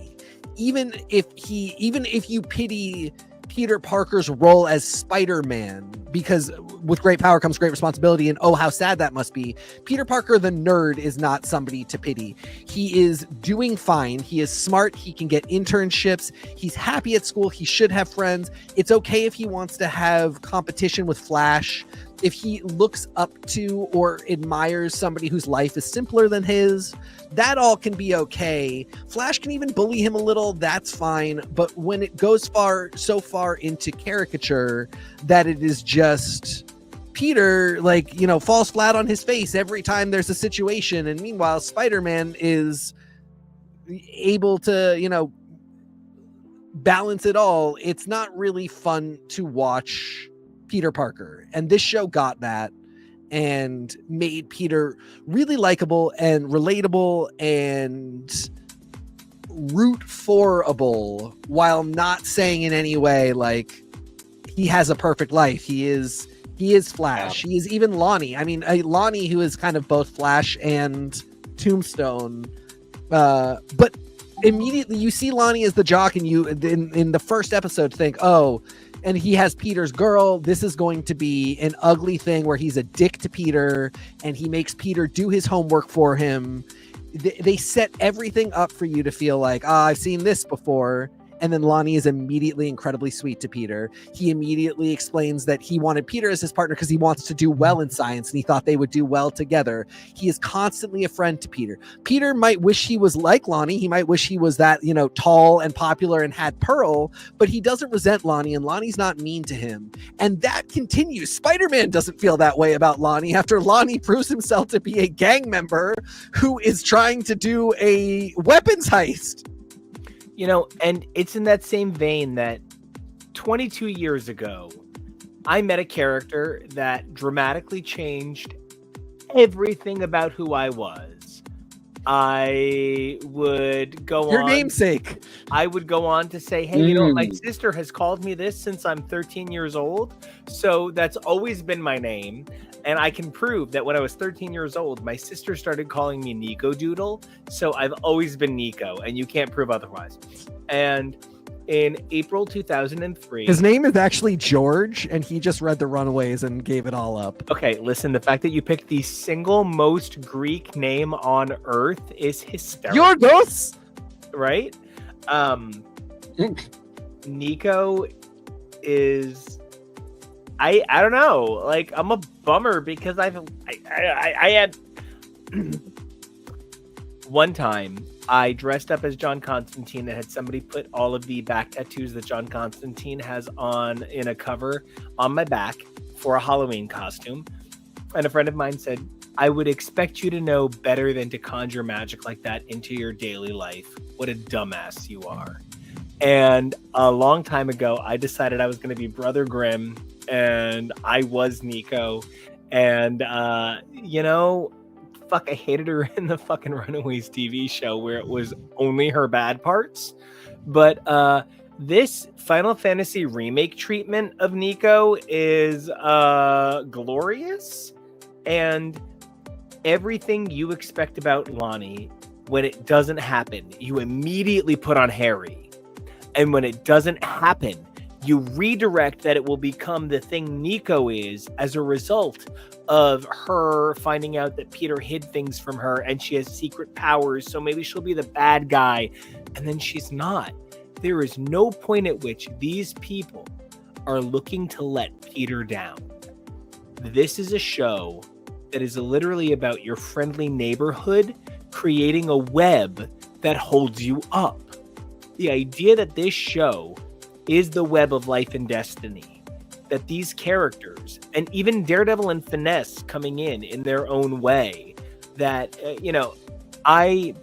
Even if you pity Peter Parker's role as Spider-Man, because with great power comes great responsibility, and oh, how sad that must be. Peter Parker, the nerd, is not somebody to pity. He is doing fine. He is smart. He can get internships. He's happy at school. He should have friends. It's okay if he wants to have competition with Flash. If he looks up to or admires somebody whose life is simpler than his, that all can be okay. Flash can even bully him a little, that's fine. But when it goes so far into caricature that it is just Peter, like, falls flat on his face every time there's a situation, and meanwhile Spider-Man is able to, balance it all, it's not really fun to watch Peter Parker. And this show got that and made Peter really likable and relatable and root for-able, while not saying in any way like he has a perfect life. He is Flash. He is even Lonnie. I mean, Lonnie, who is kind of both Flash and Tombstone, but immediately you see Lonnie as the jock, and you in the first episode think, oh, and he has Peter's girl. This is going to be an ugly thing where he's a dick to Peter and he makes Peter do his homework for him. They set everything up for you to feel like, I've seen this before. And then Lonnie is immediately incredibly sweet to Peter. He immediately explains that he wanted Peter as his partner because he wants to do well in science and he thought they would do well together. He is constantly a friend to Peter. Peter might wish he was like Lonnie. He might wish he was that, tall and popular and had Pearl, but he doesn't resent Lonnie, and Lonnie's not mean to him. And that continues. Spider-Man doesn't feel that way about Lonnie after Lonnie proves himself to be a gang member who is trying to do a weapons heist. And it's in that same vein that 22 years ago, I met a character that dramatically changed everything about who I was. I would go Your on... namesake. I would go on to say, hey, my sister has called me this since I'm 13 years old. So that's always been my name. And I can prove that when I was 13 years old, my sister started calling me Nico Doodle. So I've always been Nico, and you can't prove otherwise. And in April 2003... His name is actually George, and he just read the Runaways and gave it all up. Okay, listen, the fact that you picked the single most Greek name on Earth is hysterical. Yorgos! Right? Nico is, I don't know, like, I'm a bummer because I had one time I dressed up as John Constantine and had somebody put all of the back tattoos that John Constantine has on in a cover on my back for a Halloween costume. And a friend of mine said, I would expect you to know better than to conjure magic like that into your daily life. What a dumbass you are. And a long time ago, I decided I was going to be Brother Grimm, and I was Nico. And, you know, fuck, I hated her in the fucking Runaways TV show where it was only her bad parts. But this Final Fantasy remake treatment of Nico is glorious. And everything you expect about Lonnie, when it doesn't happen, you immediately put on Harry. And when it doesn't happen, you redirect that it will become the thing Nico is as a result of her finding out that Peter hid things from her and she has secret powers, so maybe she'll be the bad guy. And then she's not. There is no point at which these people are looking to let Peter down. This is a show that is literally about your friendly neighborhood creating a web that holds you up. The idea that this show is the web of life and destiny, that these characters, and even Daredevil and Finesse coming in their own way, that, you know, I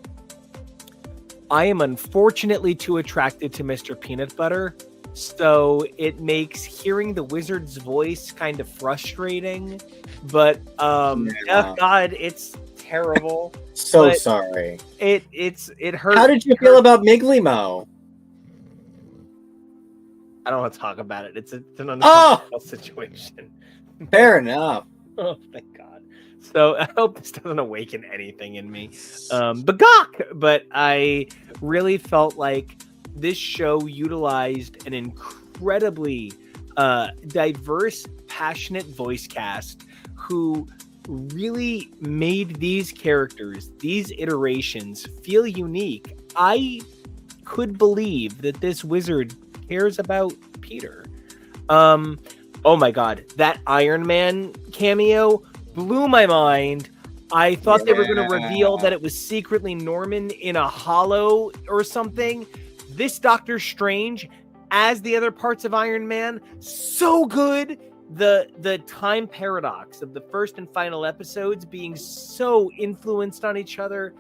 am unfortunately too attracted to Mr. Peanut Butter, so it makes hearing the wizard's voice kind of frustrating, but oh God, it's terrible. So sorry. It hurts. How did you feel about Miglimo? I don't want to talk about it. It's an uncomfortable situation. Fair enough. Oh, thank God. So I hope this doesn't awaken anything in me. But I really felt like this show utilized an incredibly diverse, passionate voice cast who really made these characters, these iterations, feel unique. I could believe that this wizard cares about Peter. Oh my God, that Iron Man cameo blew my mind. I thought they were going to reveal that it was secretly Norman in a hollow or something. This Doctor Strange, as the other parts of Iron Man, so good. The time paradox of the first and final episodes being so influenced on each other.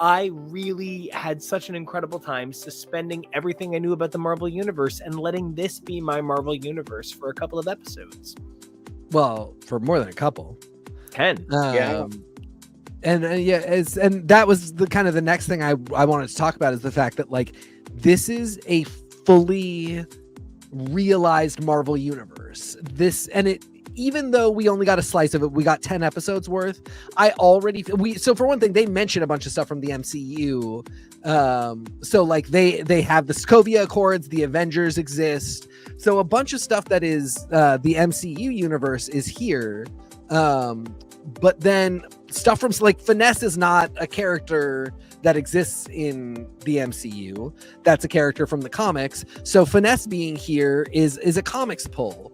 I really had such an incredible time suspending everything I knew about the Marvel Universe and letting this be my Marvel Universe for a couple of episodes. Well, for more than a couple. 10. And that was the kind of the next thing I wanted to talk about is the fact that, like, this is a fully realized Marvel Universe. Even though we only got a slice of it, we got 10 episodes worth. So for one thing, they mention a bunch of stuff from the MCU. So like they have the Sokovia Accords, the Avengers exist. So a bunch of stuff that is the MCU universe is here. But then stuff from, like, Finesse is not a character that exists in the MCU. That's a character from the comics. So Finesse being here is a comics pull.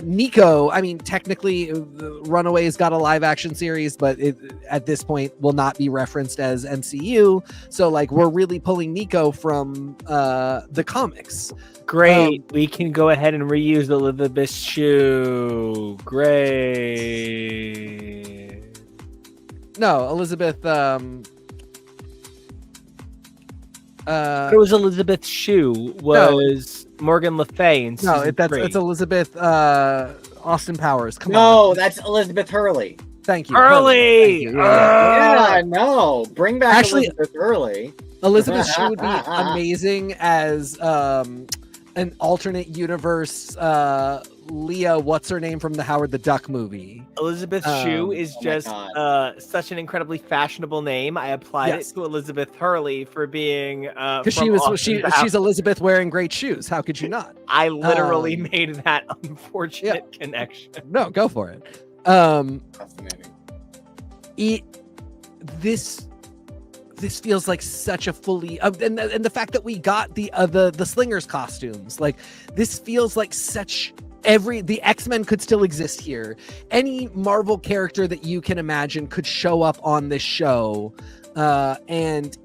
Nico, I mean, technically Runaways got a live action series, but it at this point will not be referenced as MCU. So, like, we're really pulling Nico from the comics. Great. We can go ahead and reuse Elizabeth's shoe. Great. No, Elizabeth. It was Elizabeth's shoe. Was Morgan Le Fay in season 3. It's Elizabeth Austin Powers. Come on. No, that's Elizabeth Hurley. Thank you. Hurley. Thank you. Yeah, no. Bring back Elizabeth Hurley. Elizabeth Shue would be amazing as an alternate universe Leah, what's her name from the Howard the Duck movie? Elizabeth Shue is just such an incredibly fashionable name. I applied it to Elizabeth Hurley for being because she's Elizabeth wearing great shoes. How could you not? I literally made that unfortunate connection. No, go for it. Fascinating. This this feels like such a fully and the fact that we got the slingers costumes, like this feels like such the X-Men could still exist here. Any Marvel character that you can imagine could show up on this show. And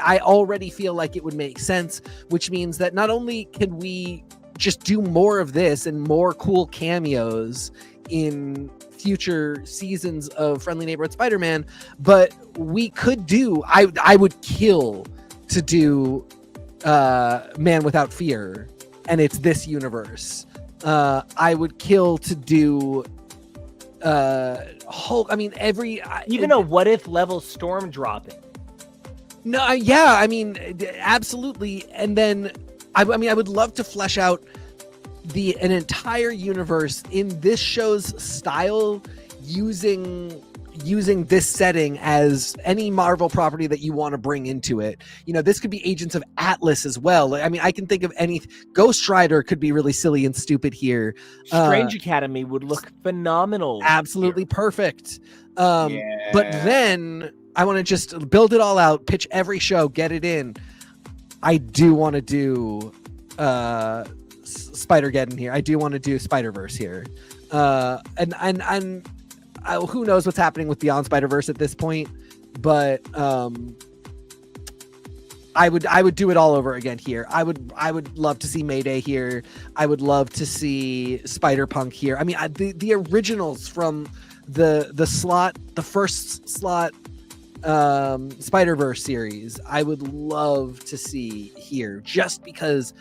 I already feel like it would make sense, which means that not only can we just do more of this and more cool cameos in future seasons of Friendly Neighborhood Spider-Man, but we could do, I would kill to do Man Without Fear, and it's this universe. I would kill to do Hulk. I mean, even a what if level storm dropping. No, yeah, I mean, absolutely. And then I would love to flesh out an entire universe in this show's style, using this setting as any Marvel property that you want to bring into it. You know, this could be Agents of Atlas as well. I mean, I can think of Ghost Rider could be really silly and stupid here. Strange Academy would look phenomenal. Absolutely perfect. But then I want to just build it all out, pitch every show, get it in. I do want to do Spider-Geddon here. I do want to do Spider-Verse here. And who knows what's happening with Beyond Spider-Verse at this point, but I would do it all over again here. I would love to see Mayday here. I would love to see Spider-Punk here. I mean, the originals from the first slot Spider-Verse series, I would love to see here, just because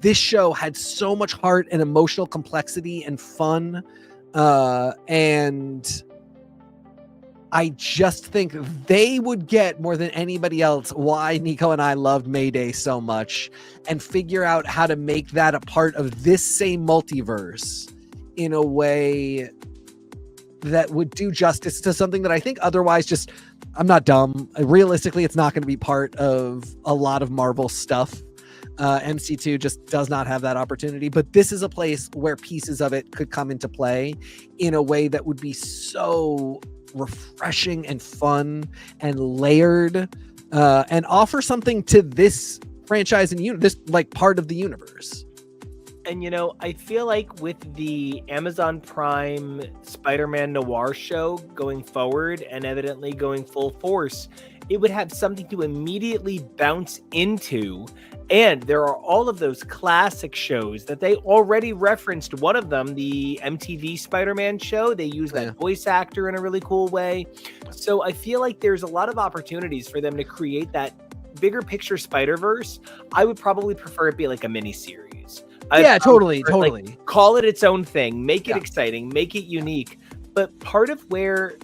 this show had so much heart and emotional complexity and fun. And I just think they would get more than anybody else why Nico and I loved Mayday so much, and figure out how to make that a part of this same multiverse in a way that would do justice to something that I think otherwise just, I'm not dumb. Realistically, it's not going to be part of a lot of Marvel stuff. MC2 just does not have that opportunity, but this is a place where pieces of it could come into play in a way that would be so refreshing and fun and layered, and offer something to this franchise and this like part of the universe. And you know, I feel like with the Amazon Prime Spider-Man Noir show going forward and evidently going full force, it would have something to immediately bounce into. And there are all of those classic shows that they already referenced. One of them, the MTV Spider-Man show, they use that voice actor in a really cool way. So I feel like there's a lot of opportunities for them to create that bigger picture Spider-Verse. I would probably prefer it be like a mini series. Totally. Like, call it its own thing, make it exciting, make it unique. But part of where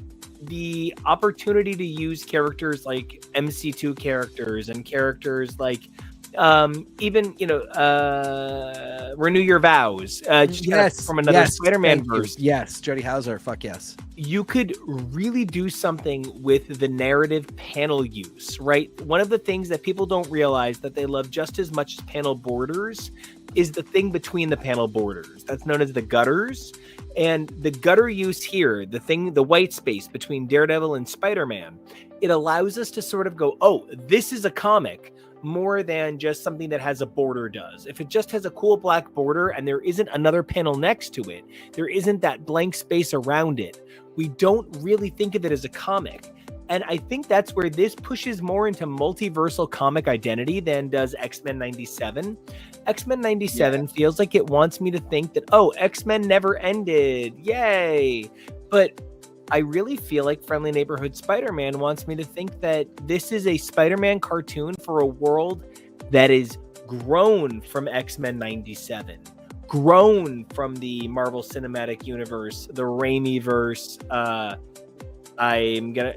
the opportunity to use characters like MC2 characters and characters like even, you know, Renew Your Vows, from another Spider-Man verse. Yes, Jody Hauser, fuck yes. You could really do something with the narrative panel use, right? One of the things that people don't realize that they love just as much as panel borders is the thing between the panel borders. That's known as the gutters. And the gutter use here, the white space between Daredevil and Spider-Man, it allows us to sort of go, oh, this is a comic, more than just something that has a border does. If it just has a cool black border and there isn't another panel next to it, there isn't that blank space around it, we don't really think of it as a comic. And I think that's where this pushes more into multiversal comic identity than does X-Men 97. X-Men 97 feels like it wants me to think that, oh, X-Men never ended. Yay. But I really feel like Friendly Neighborhood Spider-Man wants me to think that this is a Spider-Man cartoon for a world that is grown from X-Men 97, grown from the Marvel Cinematic Universe, the Raimi-verse.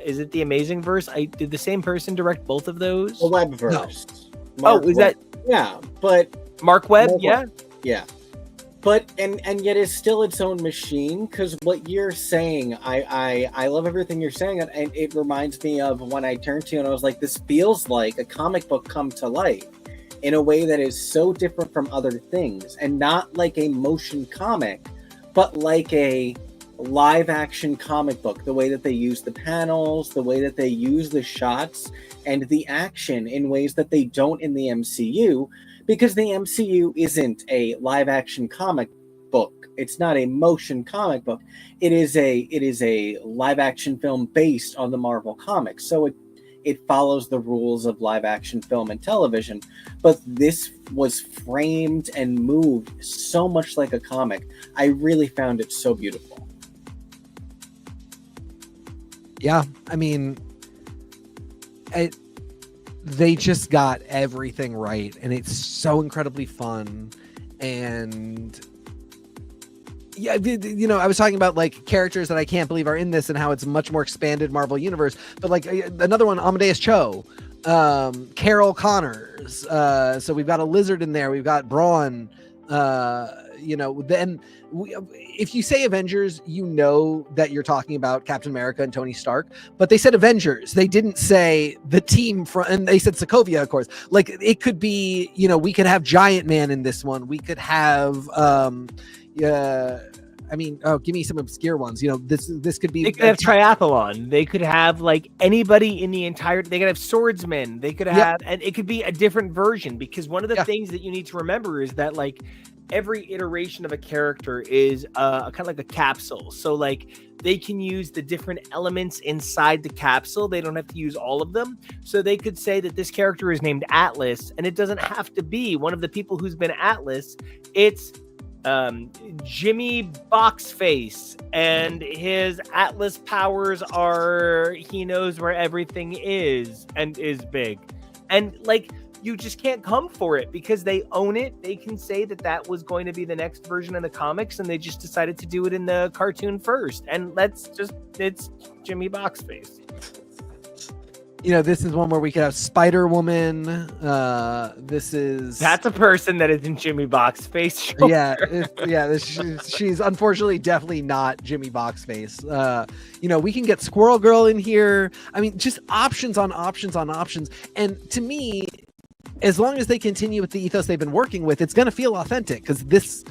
Is it the Amazing Verse? Did the same person direct both of those? The Webverse. No. Is that? Yeah, but Mark Webb? Yeah. But and yet it's still its own machine, because what you're saying, I love everything you're saying, and it reminds me of when I turned to you and I was like, this feels like a comic book come to life in a way that is so different from other things, and not like a motion comic, but like a live action comic book, the way that they use the panels, the way that they use the shots and the action in ways that they don't in the MCU, because the MCU isn't a live action comic book. It's not a motion comic book. It is a live action film based on the Marvel comics. So it follows the rules of live action film and television, but this was framed and moved so much like a comic. I really found it so beautiful. Yeah, I mean, they just got everything right, and it's so incredibly fun. And yeah, you know, I was talking about like characters that I can't believe are in this and how it's a much more expanded Marvel universe. But like another one, Amadeus Cho, Carol Connors. So we've got a lizard in there. We've got Brawn. You know, then if you say Avengers, you know that you're talking about Captain America and Tony Stark, but they said Avengers. They didn't say the team from, and they said Sokovia, of course. Like it could be, you know, we could have Giant Man in this one. We could have, I mean, oh, give me some obscure ones. You know, this could be. They could have Triathlon. They could have like anybody in the entire. They could have swordsmen. They could have, and it could be a different version. Because one of the things that you need to remember is that like every iteration of a character is kind of like a capsule. So like they can use the different elements inside the capsule. They don't have to use all of them. So they could say that this character is named Atlas, and it doesn't have to be one of the people who's been Atlas. It's Jimmy Boxface, and his Atlas powers are he knows where everything is and is big. And like you just can't come for it because they own it. They can say that that was going to be the next version of the comics, and they just decided to do it in the cartoon first. And it's Jimmy Boxface. You know, this is one where we could have Spider-Woman. That's a person that is in Jimmy Boxface. Sure. She's unfortunately definitely not Jimmy Boxface. You know, we can get Squirrel Girl in here. I mean, just options on options on options. And to me, as long as they continue with the ethos they've been working with, it's going to feel authentic, because this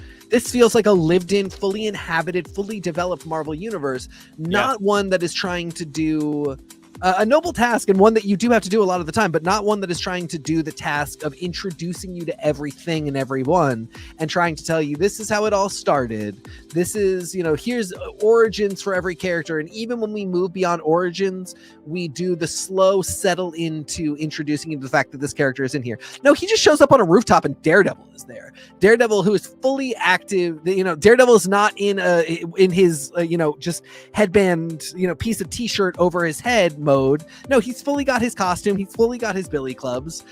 feels like a lived-in, fully inhabited, fully developed Marvel universe, not one that is trying to do a noble task, and one that you do have to do a lot of the time, but not one that is trying to do the task of introducing you to everything and everyone and trying to tell you this is how it all started. This is, you know, here's origins for every character. And even when we move beyond origins, we do the slow settle into introducing you to the fact that this character is in here. No, he just shows up on a rooftop and Daredevil is there. Daredevil, who is fully active, you know, Daredevil is not in his, you know, just headband, you know, piece of t-shirt over his head mode. No, he's fully got his costume. He's fully got his billy clubs.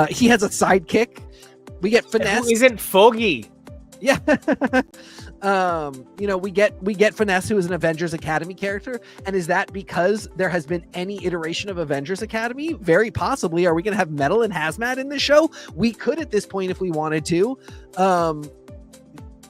He has a sidekick. We get Finesse. Who isn't Foggy? Yeah. You know, we get Finesse, who is an Avengers Academy character. And is that because there has been any iteration of Avengers Academy? Very possibly. Are we going to have Metal and Hazmat in this show? We could at this point if we wanted to.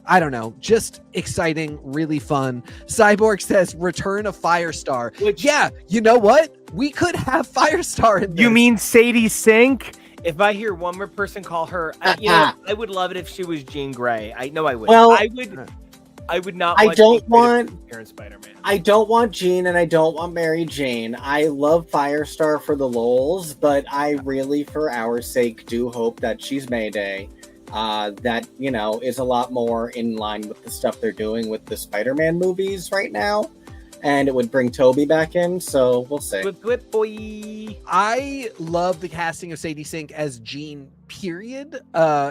I don't know. Just exciting, really fun. Cyborg says, return of Firestar. Which, yeah, you know what? We could have Firestar in this. You mean Sadie Sink? If I hear one more person call her, you know, I would love it if she was Jean Grey. I know I would. Well, I would not. I don't want Spider-Man. I don't want Jean, and I don't want Mary Jane. I love Firestar for the lols, but I really, for our sake, do hope that she's Mayday. That, you know, is a lot more in line with the stuff they're doing with the Spider-Man movies right now. And it would bring Toby back in, so we'll see. Whip, boy. I love the casting of Sadie Sink as Jean, period.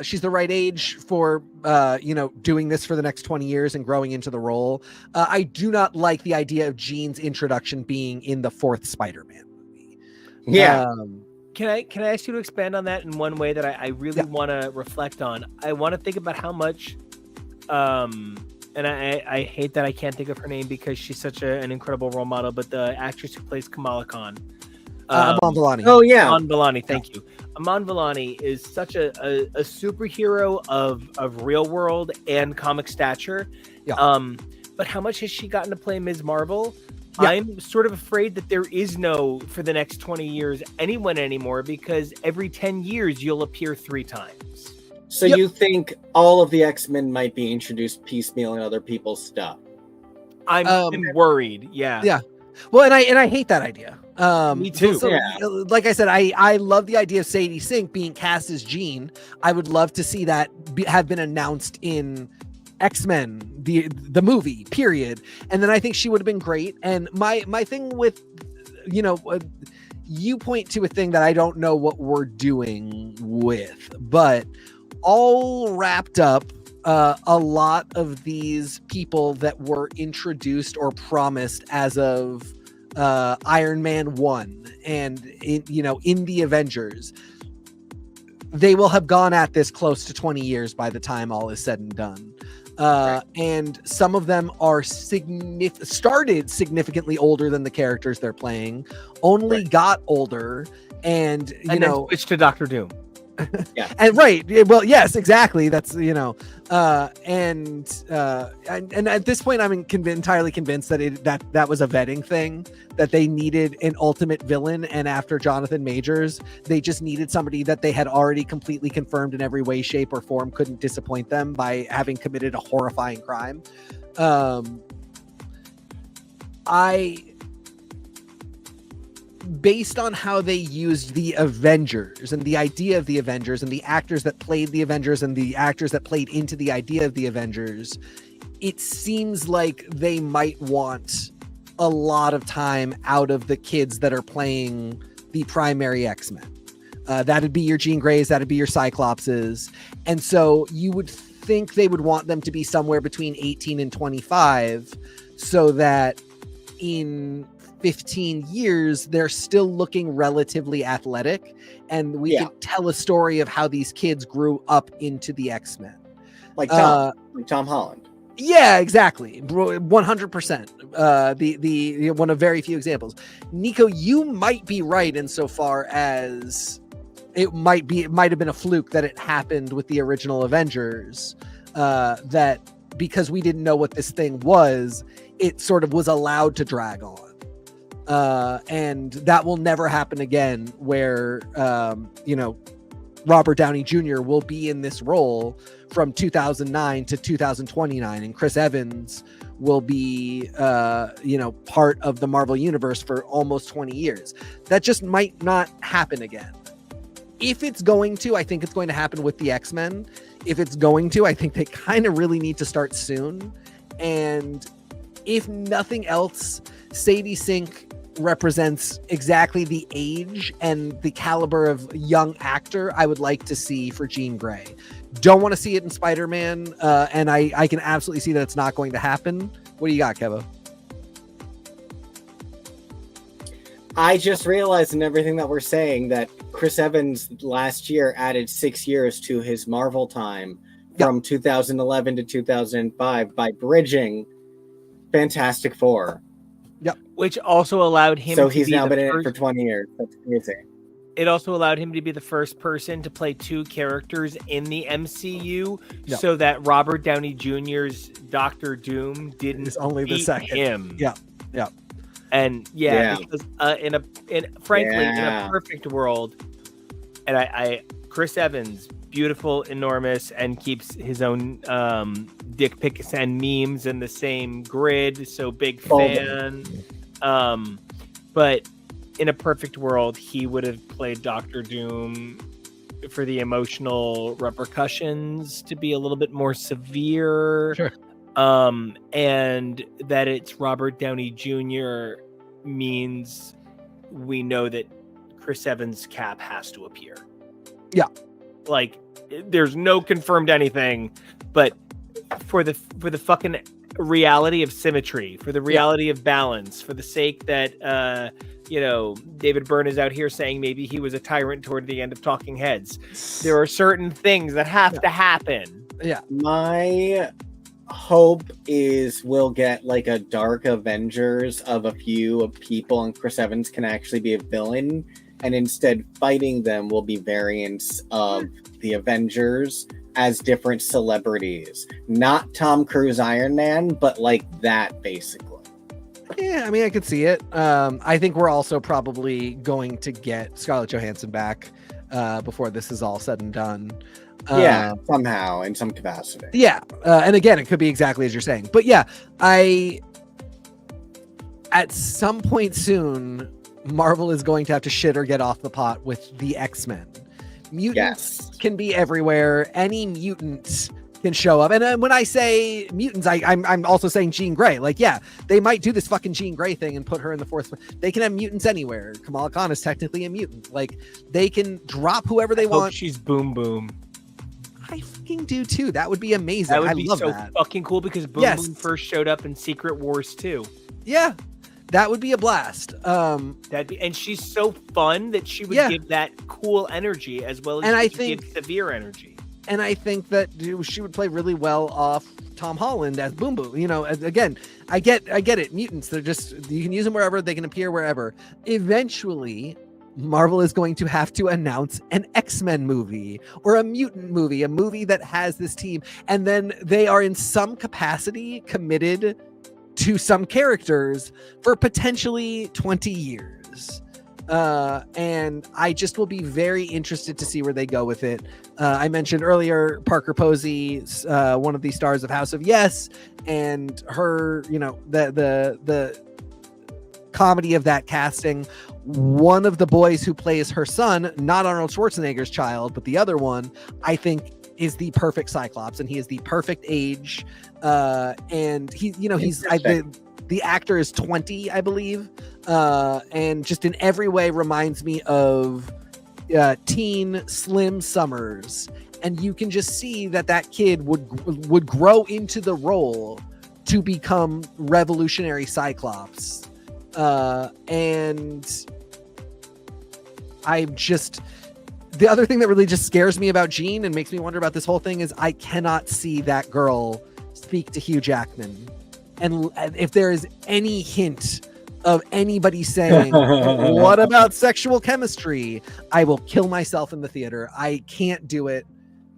She's the right age for, you know, doing this for the next 20 years and growing into the role. I do not like the idea of Jean's introduction being in the fourth Spider-Man movie. Yeah. Can I ask you to expand on that in one way that I really want to reflect on? I want to think about how much, and I hate that I can't think of her name because she's such an incredible role model, but the actress who plays Kamala Khan. Aman Vellani. Oh, yeah. Aman Vellani, thank you. Aman Vellani is such a superhero of real world and comic stature. Yeah. But how much has she gotten to play Ms. Marvel? Yeah. I'm sort of afraid that there is no, for the next 20 years, anyone anymore, because every 10 years you'll appear 3 times. So you think all of the X-Men might be introduced piecemeal in other people's stuff? I'm worried. Yeah. Yeah. Well, and I hate that idea. Me too. So, like I said, I love the idea of Sadie Sink being cast as Jean. I would love to see that have been announced in X-Men, the movie, period. And then I think she would have been great. And my thing with, you point to a thing that I don't know what we're doing with, but all wrapped up, a lot of these people that were introduced or promised as of Iron Man 1 and in the Avengers, they will have gone at this close to 20 years by the time all is said and done. And some of them are started significantly older than the characters they're playing, only got older, and then switched to Doctor Doom. Yeah. And right. Well, yes, exactly. That's, and at this point, I'm entirely convinced that that was a vetting thing, that they needed an ultimate villain. And after Jonathan Majors, they just needed somebody that they had already completely confirmed in every way, shape, or form couldn't disappoint them by having committed a horrifying crime. Based on how they used the Avengers and the idea of the Avengers and the actors that played the Avengers and the actors that played into the idea of the Avengers, it seems like they might want a lot of time out of the kids that are playing the primary X-Men. That'd be your Jean Greys, that'd be your Cyclopses. And so you would think they would want them to be somewhere between 18 and 25 so that in 15 years they're still looking relatively athletic, and we can tell a story of how these kids grew up into the X-Men, like Tom Holland. Yeah, exactly. 100%. The one of very few examples. Nico, you might be right insofar as it might have been a fluke that it happened with the original Avengers, that because we didn't know what this thing was, it sort of was allowed to drag on. And that will never happen again, where Robert Downey Jr. will be in this role from 2009 to 2029, and Chris Evans will be part of the Marvel universe for almost 20 years. That just might not happen again. If it's going to, I think it's going to happen with the X-Men. If it's going to, I think they kind of really need to start soon. And if nothing else, Sadie Sink represents exactly the age and the caliber of young actor I would like to see for Jean Grey. Don't want to see it in Spider-Man, and I can absolutely see that it's not going to happen. What do you got, Kevo? I just realized in everything that we're saying that Chris Evans last year added 6 years to his Marvel time from 2011 to 2005 by bridging Fantastic Four. Yep. Which also allowed him so to he's be now the been in it first... for 20 years. That's crazy. It also allowed him to be the first person to play two characters in the MCU, so that Robert Downey Jr.'s Doctor Doom didn't only the second him. Yeah. And because in a perfect world, and I Chris Evans, beautiful, enormous, and keeps his own dick pics and memes in the same grid. So big fan. But in a perfect world, he would have played Doctor Doom for the emotional repercussions to be a little bit more severe. Sure. And that it's Robert Downey Jr. means we know that Chris Evans' cap has to appear. Yeah. Like, there's no confirmed anything, but for the fucking reality of symmetry, for the reality of balance, for the sake that David Byrne is out here saying maybe he was a tyrant toward the end of Talking Heads. There are certain things that have to happen. Yeah. My hope is we'll get like a dark Avengers of a few people, and Chris Evans can actually be a villain, and instead fighting them will be variants of the Avengers as different celebrities. Not Tom Cruise Iron Man, but like that, basically. Yeah, I mean, I could see it. I think we're also probably going to get Scarlett Johansson back before this is all said and done. Somehow, in some capacity. Yeah, and again, it could be exactly as you're saying. But yeah, I at some point soon, Marvel is going to have to shit or get off the pot with the X-Men. Mutants can be everywhere. Any mutant can show up. And when I say mutants, I'm also saying Jean Grey. Like, yeah, they might do this fucking Jean Grey thing and put her in the fourth. They can have mutants anywhere. Kamala Khan is technically a mutant. Like, they can drop whoever they want. She's Boom Boom. I fucking do too. That would be amazing. That would be love so that. fucking cool because Boom Boom first showed up in Secret Wars 2. Yeah, that would be a blast. And she's so fun that she would give that cool energy as well as give severe energy. And I think that she would play really well off Tom Holland as Boom Boom. You know, again, I get it. Mutants, they're just, you can use them wherever, they can appear wherever. Eventually, Marvel is going to have to announce an X-Men movie or a mutant movie, a movie that has this team. And then they are in some capacity committed to some characters for potentially 20 years. And I just will be very interested to see where they go with it. I mentioned earlier Parker Posey, one of the stars of House of Yes, and her, you know, the comedy of that casting. One of the boys who plays her son, not Arnold Schwarzenegger's child, but the other one, I think is the perfect Cyclops, and he is the perfect age. And he, you know, the actor is 20, I believe, and just in every way reminds me of teen Slim Summers. And you can just see that kid would grow into the role to become revolutionary Cyclops. And I'm just, the other thing that really just scares me about Jean and makes me wonder about this whole thing is I cannot see that girl speak to Hugh Jackman. And if there is any hint of anybody saying, what about sexual chemistry? I will kill myself in the theater. I can't do it.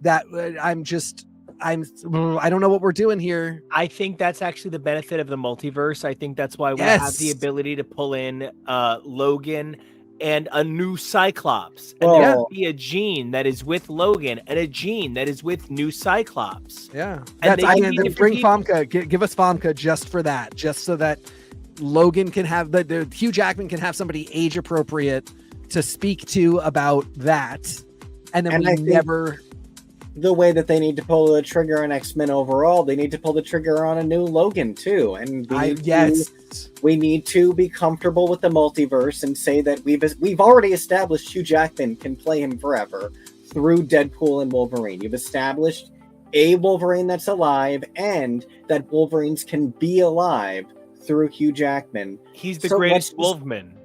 I don't know what we're doing here. I think that's actually the benefit of the multiverse. I think that's why we have the ability to pull in Logan and a new Cyclops. And there will be a Jean that is with Logan and a Jean that is with new Cyclops. Yeah. And bring Famke. Give us Famke just for that. Just so that Logan can have, the Hugh Jackman can have somebody age appropriate to speak to about that. And then the way that they need to pull the trigger on X-Men overall, they need to pull the trigger on a new Logan too. And we need to be comfortable with the multiverse and say that we've already established Hugh Jackman can play him forever through Deadpool and Wolverine. You've established a Wolverine that's alive and that Wolverines can be alive through Hugh Jackman. He's the greatest Wolfman.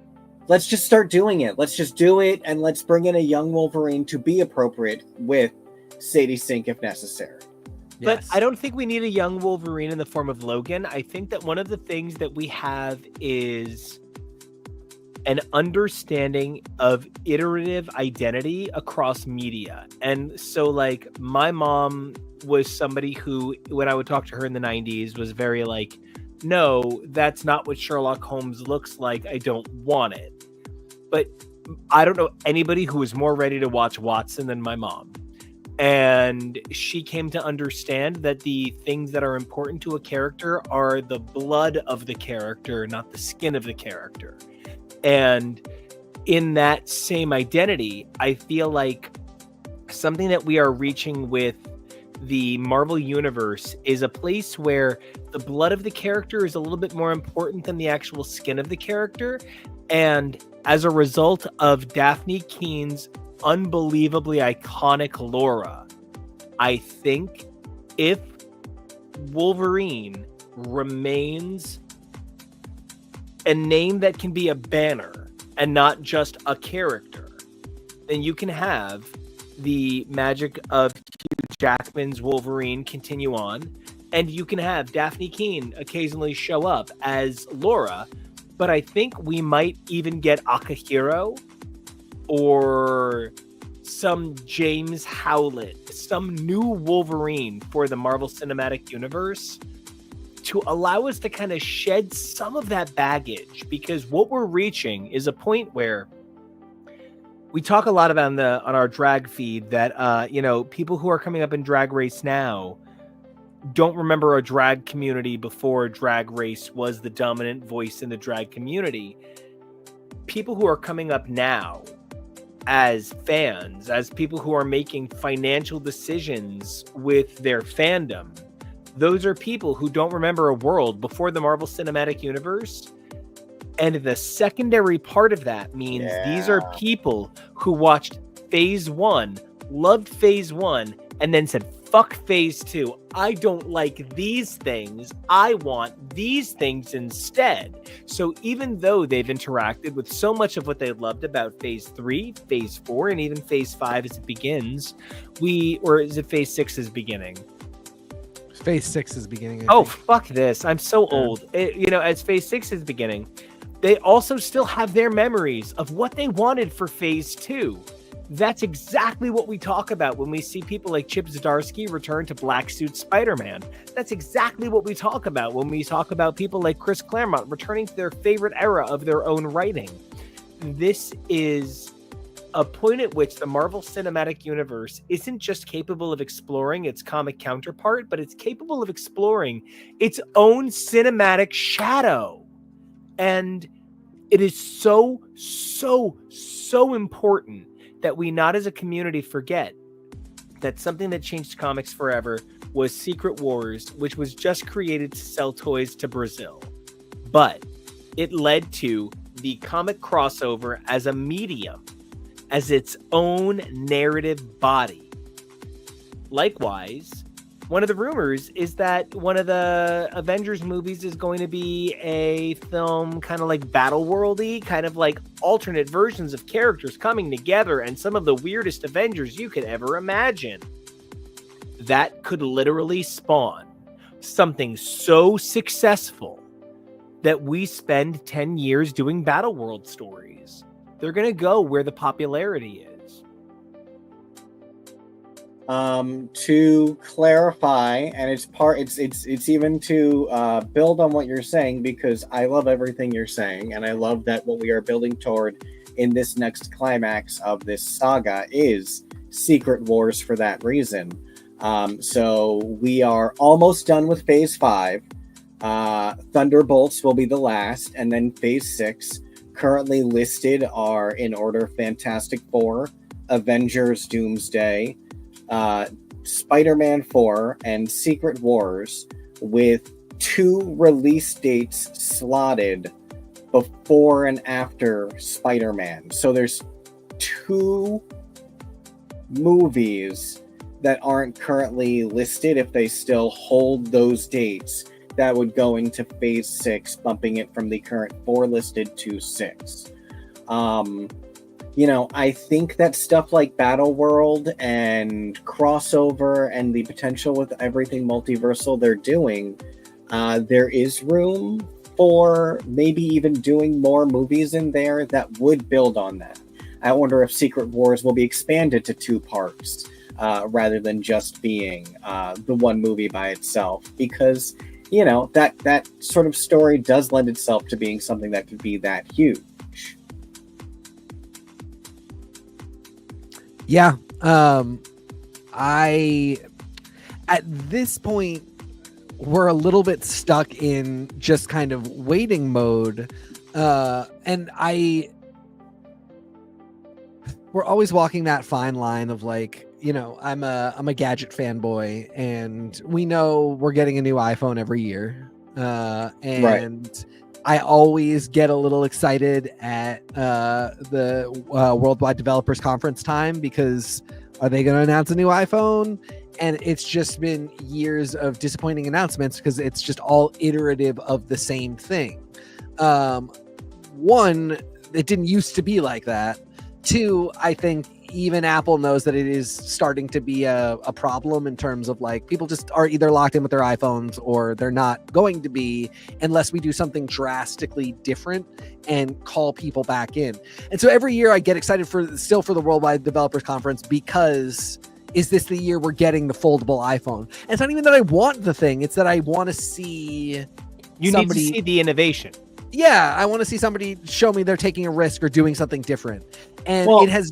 Let's just start doing it. Let's just do it, and let's bring in a young Wolverine to be appropriate with Sadie Sink if necessary. But I don't think we need a young Wolverine in the form of Logan. I think that one of the things that we have is an understanding of iterative identity across media. And so, like, my mom was somebody who, when I would talk to her in the 90s, was very like, no, that's not what Sherlock Holmes looks like. I don't want it. But I don't know anybody who is more ready to watch Watson than my mom. And she came to understand that the things that are important to a character are the blood of the character, not the skin of the character. And in that same identity, I feel like something that we are reaching with the Marvel Universe is a place where the blood of the character is a little bit more important than the actual skin of the character. And as a result of Daphne Keene's unbelievably iconic Laura, I think if Wolverine remains a name that can be a banner and not just a character, then you can have the magic of Hugh Jackman's Wolverine continue on, and you can have Daphne Keene occasionally show up as Laura. But I think we might even get Akihiro or some James Howlett, some new Wolverine for the Marvel Cinematic Universe to allow us to kind of shed some of that baggage, because what we're reaching is a point where we talk a lot about on our drag feed that, people who are coming up in Drag Race now don't remember a drag community before Drag Race was the dominant voice in the drag community. People who are coming up now as fans, as people who are making financial decisions with their fandom, those are people who don't remember a world before the Marvel Cinematic Universe. And the secondary part of that means these are people who watched Phase 1, loved Phase 1, and then said, fuck Phase 2. I don't like these things. I want these things instead. So even though they've interacted with so much of what they loved about Phase 3, Phase 4, and even Phase 5 as it begins, or is it Phase 6 is beginning? Phase 6 is beginning. Oh, fuck this. I'm so old. As Phase 6 is beginning, they also still have their memories of what they wanted for Phase 2. That's exactly what we talk about when we see people like Chip Zdarsky return to Black Suit Spider-Man. That's exactly what we talk about when we talk about people like Chris Claremont returning to their favorite era of their own writing. This is a point at which the Marvel Cinematic Universe isn't just capable of exploring its comic counterpart, but it's capable of exploring its own cinematic shadow. And it is so, so, so important that we not as a community forget that something that changed comics forever was Secret Wars, which was just created to sell toys to Brazil. But it led to the comic crossover as a medium, as its own narrative body. Likewise, one of the rumors is that one of the Avengers movies is going to be a film kind of like Battle World-y, kind of like alternate versions of characters coming together and some of the weirdest Avengers you could ever imagine. That could literally spawn something so successful that we spend 10 years doing Battle World stories. They're going to go where the popularity is. To clarify, and it's even to build on what you're saying, because I love everything you're saying, and I love that what we are building toward in this next climax of this saga is Secret Wars for that reason. So we are almost done with Phase 5. Thunderbolts will be the last, and then Phase 6. Currently listed are in order Fantastic Four, Avengers Doomsday, Spider-Man 4, and Secret Wars, with 2 release dates slotted before and after Spider-Man. So there's 2 movies that aren't currently listed. If they still hold those dates, that would go into Phase 6, bumping it from the current 4 listed to 6. I think that stuff like Battle World and crossover and the potential with everything multiversal they're doing, there is room for maybe even doing more movies in there that would build on that. I wonder if Secret Wars will be expanded to 2 parts rather than just being the one movie by itself, because that sort of story does lend itself to being something that could be that huge. Yeah. At this point, we're a little bit stuck in just kind of waiting mode. And we're always walking that fine line of like, I'm a gadget fanboy, and we know we're getting a new iPhone every year. Right. I always get a little excited at the Worldwide Developers Conference time, because are they going to announce a new iPhone? And it's just been years of disappointing announcements because it's just all iterative of the same thing. One, it didn't used to be like that. 2, I think even Apple knows that it is starting to be a problem in terms of like people just are either locked in with their iPhones or they're not going to be unless we do something drastically different and call people back in. And so every year I get excited for the Worldwide Developers Conference, because is this the year we're getting the foldable iPhone? And it's not even that I want the thing, it's that I want to see need to see the innovation. Yeah, I want to see somebody show me they're taking a risk or doing something different. And it has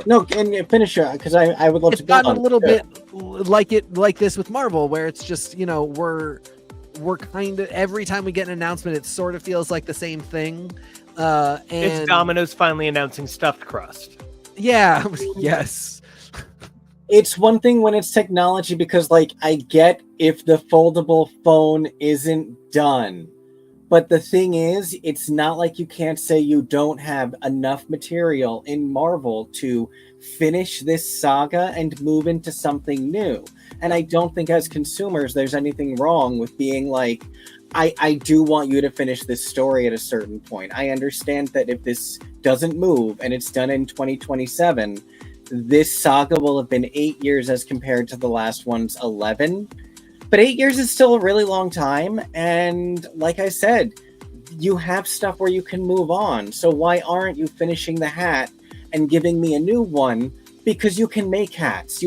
No, and finish it because I would love It's to go gotten on. a little bit like this with Marvel, where it's just, you know, we're kind of, every time we get an announcement, it sort of feels like the same thing. And It's Domino's finally announcing stuffed crust. Yeah. Yes. It's one thing when it's technology, because like I get if the foldable phone isn't done, but the thing is, it's not like you can't say you don't have enough material in Marvel to finish this saga and move into something new. And I don't think as consumers there's anything wrong with being like, I do want you to finish this story at a certain point. I understand that if this doesn't move and it's done in 2027, this saga will have been 8 years as compared to the last one's 11. But 8 years is still a really long time. And like I said, you have stuff where you can move on. So why aren't you finishing the hat and giving me a new one? Because you can make hats.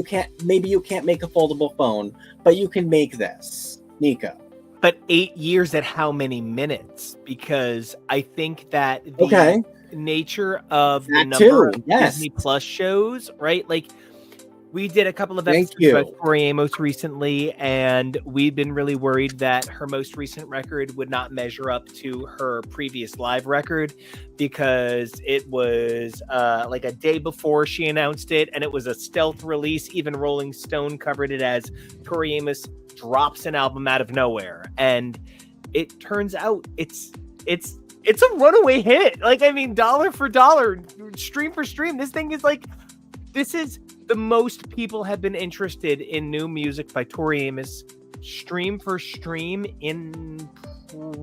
Maybe you can't make a foldable phone, but you can make this. Nico. But 8 years at how many minutes? Because I think that the nature of the number of Disney Plus shows, right? Like, we did a couple of episodes about Tori Amos recently, and we've been really worried that her most recent record would not measure up to her previous live record, because it was like a day before she announced it, and it was a stealth release. Even Rolling Stone covered it as Tori Amos drops an album out of nowhere, and it turns out it's a runaway hit. Like, I mean, dollar for dollar, stream for stream, this thing is like, this is the most people have been interested in new music by Tori Amos, stream for stream, in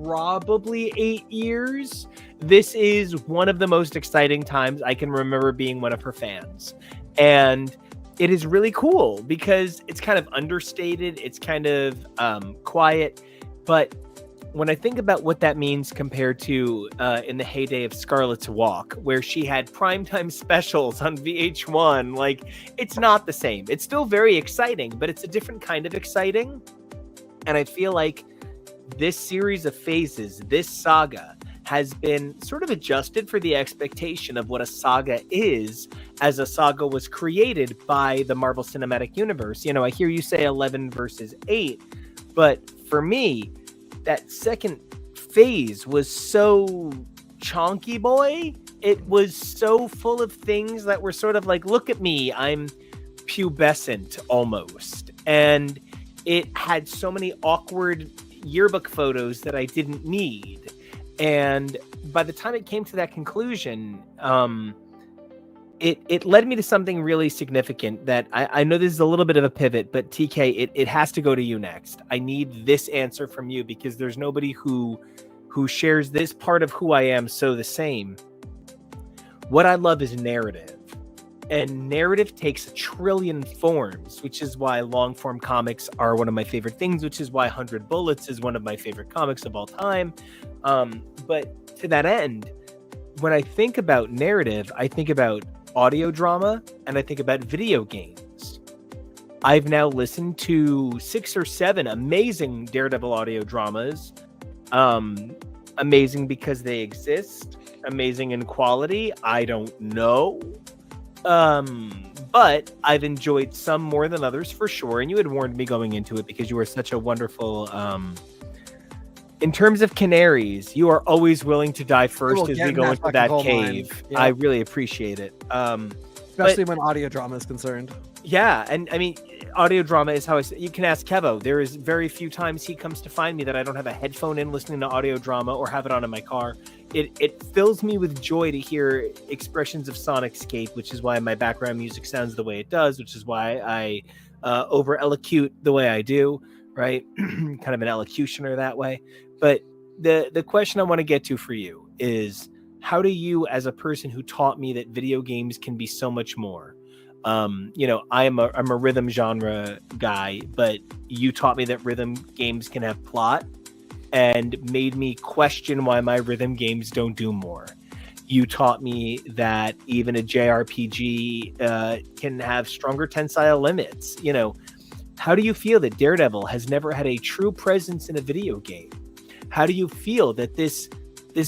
probably 8 years. This is one of the most exciting times I can remember being one of her fans. And it is really cool because it's kind of understated. It's kind of quiet. But when I think about what that means compared to in the heyday of Scarlett's Walk, where she had primetime specials on VH1, like, it's not the same. It's still very exciting, but it's a different kind of exciting. And I feel like this series of phases, this saga, has been sort of adjusted for the expectation of what a saga is, as a saga was created by the Marvel Cinematic Universe. You know, I hear you say 11 versus 8, but for me, that second phase was so chonky boy. It was so full of things that were sort of like, look at me, I'm pubescent almost. And it had so many awkward yearbook photos that I didn't need. And by the time it came to that conclusion, it led me to something really significant that I know this is a little bit of a pivot, but TK, it has to go to you next. I need this answer from you because there's nobody who shares this part of who I am so the same. What I love is narrative. And narrative takes a trillion forms, which is why long form comics are one of my favorite things, which is why 100 Bullets is one of my favorite comics of all time. But to that end, when I think about narrative, I think about audio drama and I think about video games. I've now listened to 6 or 7 amazing Daredevil audio dramas. Amazing because they exist, amazing in quality, I don't know. But I've enjoyed some more than others for sure. And you had warned me going into it because you were such a wonderful, in terms of canaries, you are always willing to die first as we go into that cave. Yep. I really appreciate it. Especially when audio drama is concerned. Yeah. And I mean, audio drama is how you can ask Kevo. There is very few times he comes to find me that I don't have a headphone in listening to audio drama or have it on in my car. It fills me with joy to hear expressions of sonicescape, which is why my background music sounds the way it does, which is why I over-elocute the way I do, right? Kind of an elocutioner that way. But the question I want to get to for you is, how do you, as a person who taught me that video games can be so much more, you know, I'm a rhythm genre guy, but you taught me that rhythm games can have plot and made me question why my rhythm games don't do more. You taught me that even a JRPG can have stronger tensile limits. You know, how do you feel that Daredevil has never had a true presence in a video game? How do you feel that this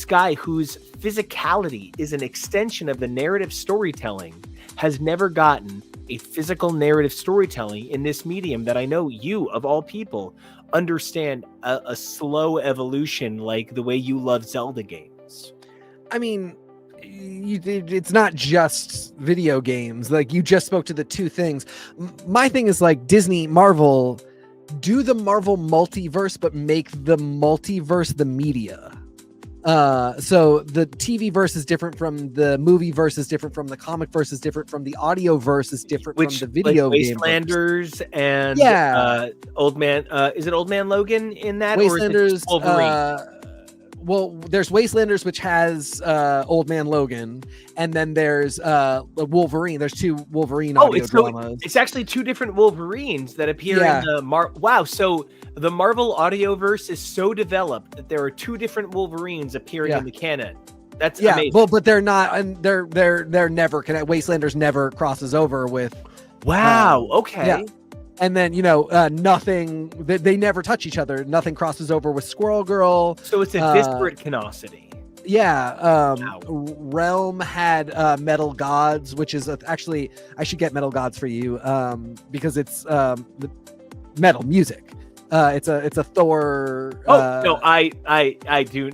guy whose physicality is an extension of the narrative storytelling has never gotten a physical narrative storytelling in this medium that I know you, of all people, understand a slow evolution like the way you love Zelda games. I mean, it's not just video games. Like, you just spoke to the two things. My thing is, like, Disney, Marvel, do the Marvel multiverse, but make the multiverse the media. So the TV verse is different from the movie verse, is different from the comic verse, is different from the audio verse, is different from the video game. Wastelanders and Old Man. Is it Old Man Logan in that? Wastelanders, or is it just Wolverine? Well, there's Wastelanders, which has Old Man Logan, and then there's Wolverine. There's two Wolverine audio dramas. It's actually two different Wolverines that appear in the Wow, so the Marvel audioverse is so developed that there are two different Wolverines appearing in the canon. That's amazing. Well, but they're not, and they're never connected. Wastelanders never crosses over with. Wow. Okay. Yeah. And then, nothing, they never touch each other. Nothing crosses over with Squirrel Girl. So it's a disparate canosity. Yeah. Realm had Metal Gods, which is actually, I should get Metal Gods for you because it's the metal music. It's a Thor. No, I do.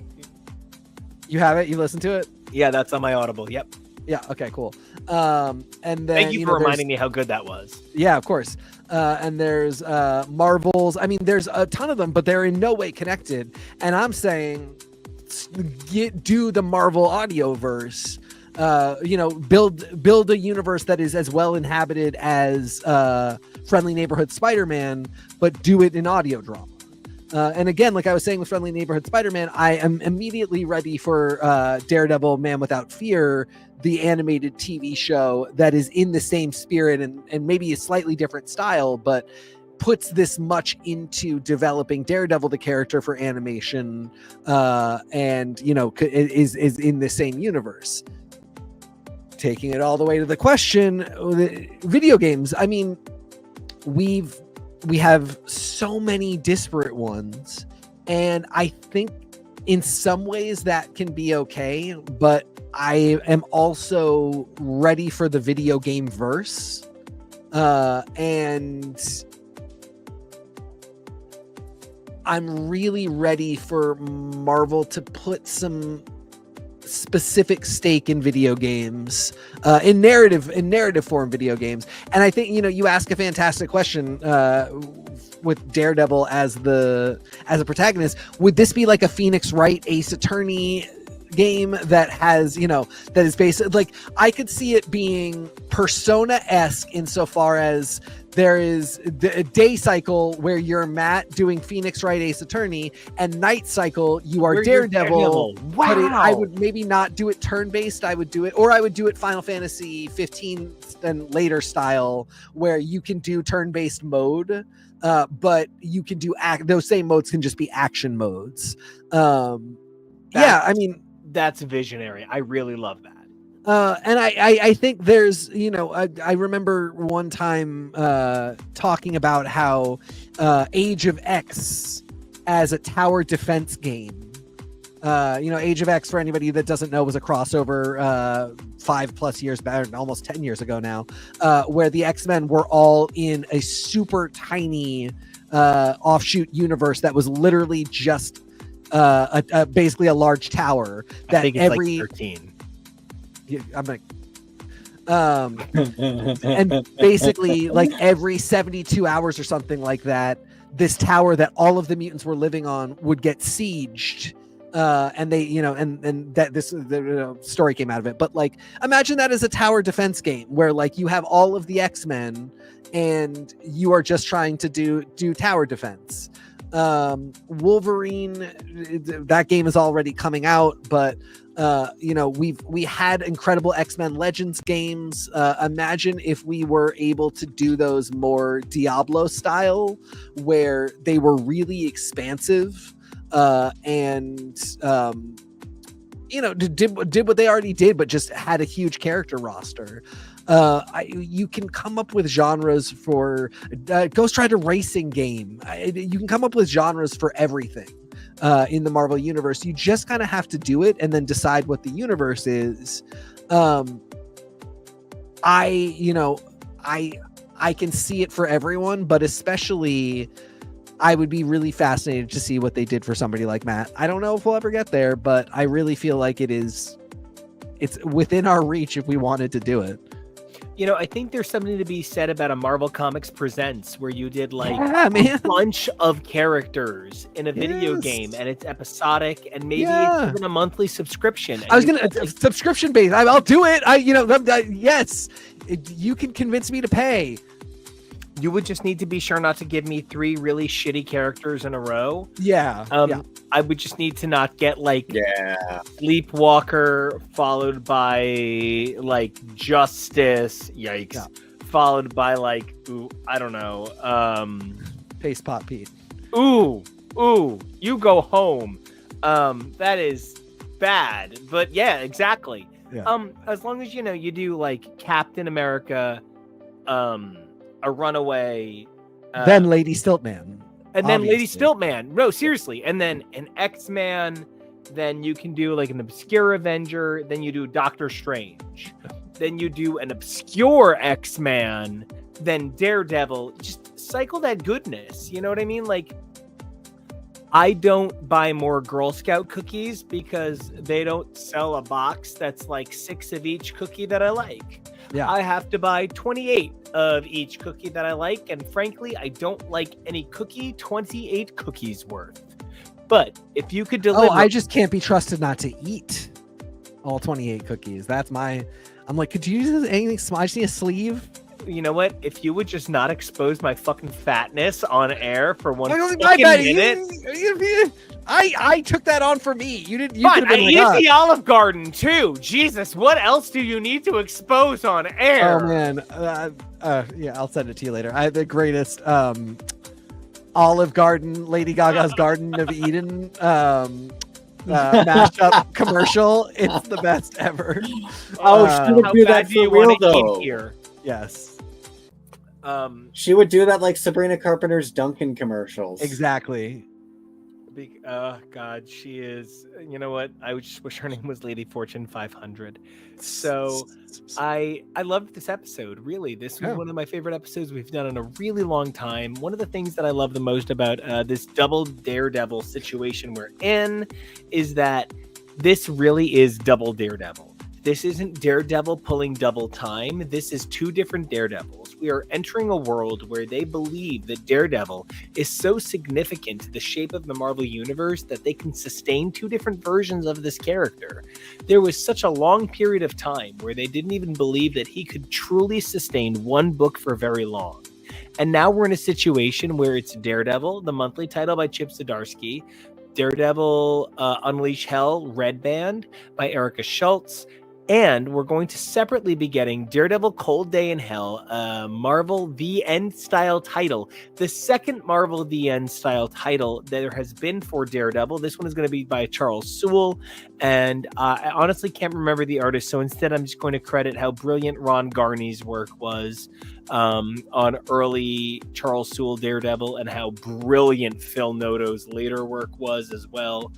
You have it? You listen to it? Yeah, that's on my Audible. Yep. Yeah. Okay, cool. And then thank you for reminding me how good that was. Yeah, of course. And there's Marvels. I mean, there's a ton of them, but they're in no way connected. And I'm saying, do the Marvel audioverse. Build a universe that is as well inhabited as Friendly Neighborhood Spider-Man, but do it in audio drama. And again, like I was saying with Friendly Neighborhood Spider-Man, I am immediately ready for Daredevil Man Without Fear, the animated TV show that is in the same spirit and maybe a slightly different style, but puts this much into developing Daredevil, the character, for animation, and is in the same universe. Taking it all the way to the question, video games. I mean, we have so many disparate ones, and I think in some ways that can be okay, but I am also ready for the video game verse, and I'm really ready for Marvel to put some specific stake in video games, in narrative form video games. And I think you ask a fantastic question with Daredevil as a protagonist. Would this be like a Phoenix Wright Ace Attorney game that has that is based, like, I could see it being Persona-esque insofar as there is a day cycle where you're Matt doing Phoenix Wright Ace Attorney, and night cycle you are Daredevil. Wow. But I would maybe not do it turn-based. I would do it Final Fantasy 15 and later style, where you can do turn-based mode, but you can do those same modes can just be action modes. That's visionary. I really love that. And I think there's, I remember one time talking about how Age of X as a tower defense game. Age of X, for anybody that doesn't know, was a crossover 5+ years back, almost 10 years ago now, where the X-Men were all in a super tiny offshoot universe that was literally just basically a large tower that I think it's like 13. I'm like, and basically like every 72 hours or something like that, this tower that all of the mutants were living on would get sieged. And they, and that the story came out of it. But like, imagine that as a tower defense game where like you have all of the X-Men and you are just trying to do tower defense. Wolverine, that game is already coming out, but we had incredible X-Men Legends games. Imagine if we were able to do those more Diablo style, where they were really expansive, and did what they already did, but just had a huge character roster. You can come up with genres for Ghost Rider racing game. You can come up with genres for everything in the Marvel universe. You just kind of have to do it and then decide what the universe is. I can see it for everyone, but especially I would be really fascinated to see what they did for somebody like Matt. I don't know if we'll ever get there, but I really feel like it's within our reach if we wanted to do it. I think there's something to be said about a Marvel Comics Presents where you did like a bunch of characters in a video game, and it's episodic, and maybe it's even a monthly subscription. I was gonna subscription based. I'll do it. Yes, you can convince me to pay. You would just need to be sure not to give me 3 really shitty characters in a row. Yeah. I would just need to not get like Sleepwalker followed by like Justice. Yikes. Yeah. Followed by like, I don't know. Face Pot Pete. Ooh, you go home. That is bad. But yeah, exactly. Yeah. As long as you do like Captain America, a Runaway, then Lady Stiltman, and then Lady Stiltman. No, seriously, and then an X-Man. Then you can do like an obscure Avenger. Then you do Doctor Strange. Then you do an obscure X-Man. Then Daredevil. Just cycle that goodness. You know what I mean? Like, I don't buy more Girl Scout cookies because they don't sell a box that's like 6 of each cookie that I like. Yeah. I have to buy 28 of each cookie that I like, and frankly, I don't like any cookie 28 cookies worth. But if you could deliver... I just can't be trusted not to eat all 28 cookies. I'm like, could you use anything small? I just need a sleeve. You know what? If you would just not expose my fucking fatness on air for one minute. I took that on for me. You didn't. Fine, I eat the Olive Garden too. Jesus, what else do you need to expose on air? Oh man, yeah, I'll send it to you later. I have the greatest Olive Garden, Lady Gaga's Garden of Eden mashup commercial. It's the best ever. She would do that for real though. Here? Yes. She would do that like Sabrina Carpenter's Dunkin' commercials. Exactly. God, she is. You know what? I would just wish her name was Lady Fortune 500. So, I loved this episode. Really, this was one of my favorite episodes we've done in a really long time. One of the things that I love the most about this double Daredevil situation we're in is that this really is double Daredevil. This isn't Daredevil pulling double time. This is 2 different Daredevils. We are entering a world where they believe that Daredevil is so significant to the shape of the Marvel Universe that they can sustain 2 different versions of this character. There was such a long period of time where they didn't even believe that he could truly sustain one book for very long. And now we're in a situation where it's Daredevil, the monthly title by Chip Zdarsky, Daredevil Unleash Hell, Red Band by Erica Schultz, and we're going to separately be getting Daredevil Cold Day in Hell, Marvel The End style title. The second Marvel The End style title there has been for Daredevil. This one is going to be by Charles Soule. And I honestly can't remember the artist. So instead, I'm just going to credit how brilliant Ron Garney's work was on early Charles Soule Daredevil and how brilliant Phil Noto's later work was as well.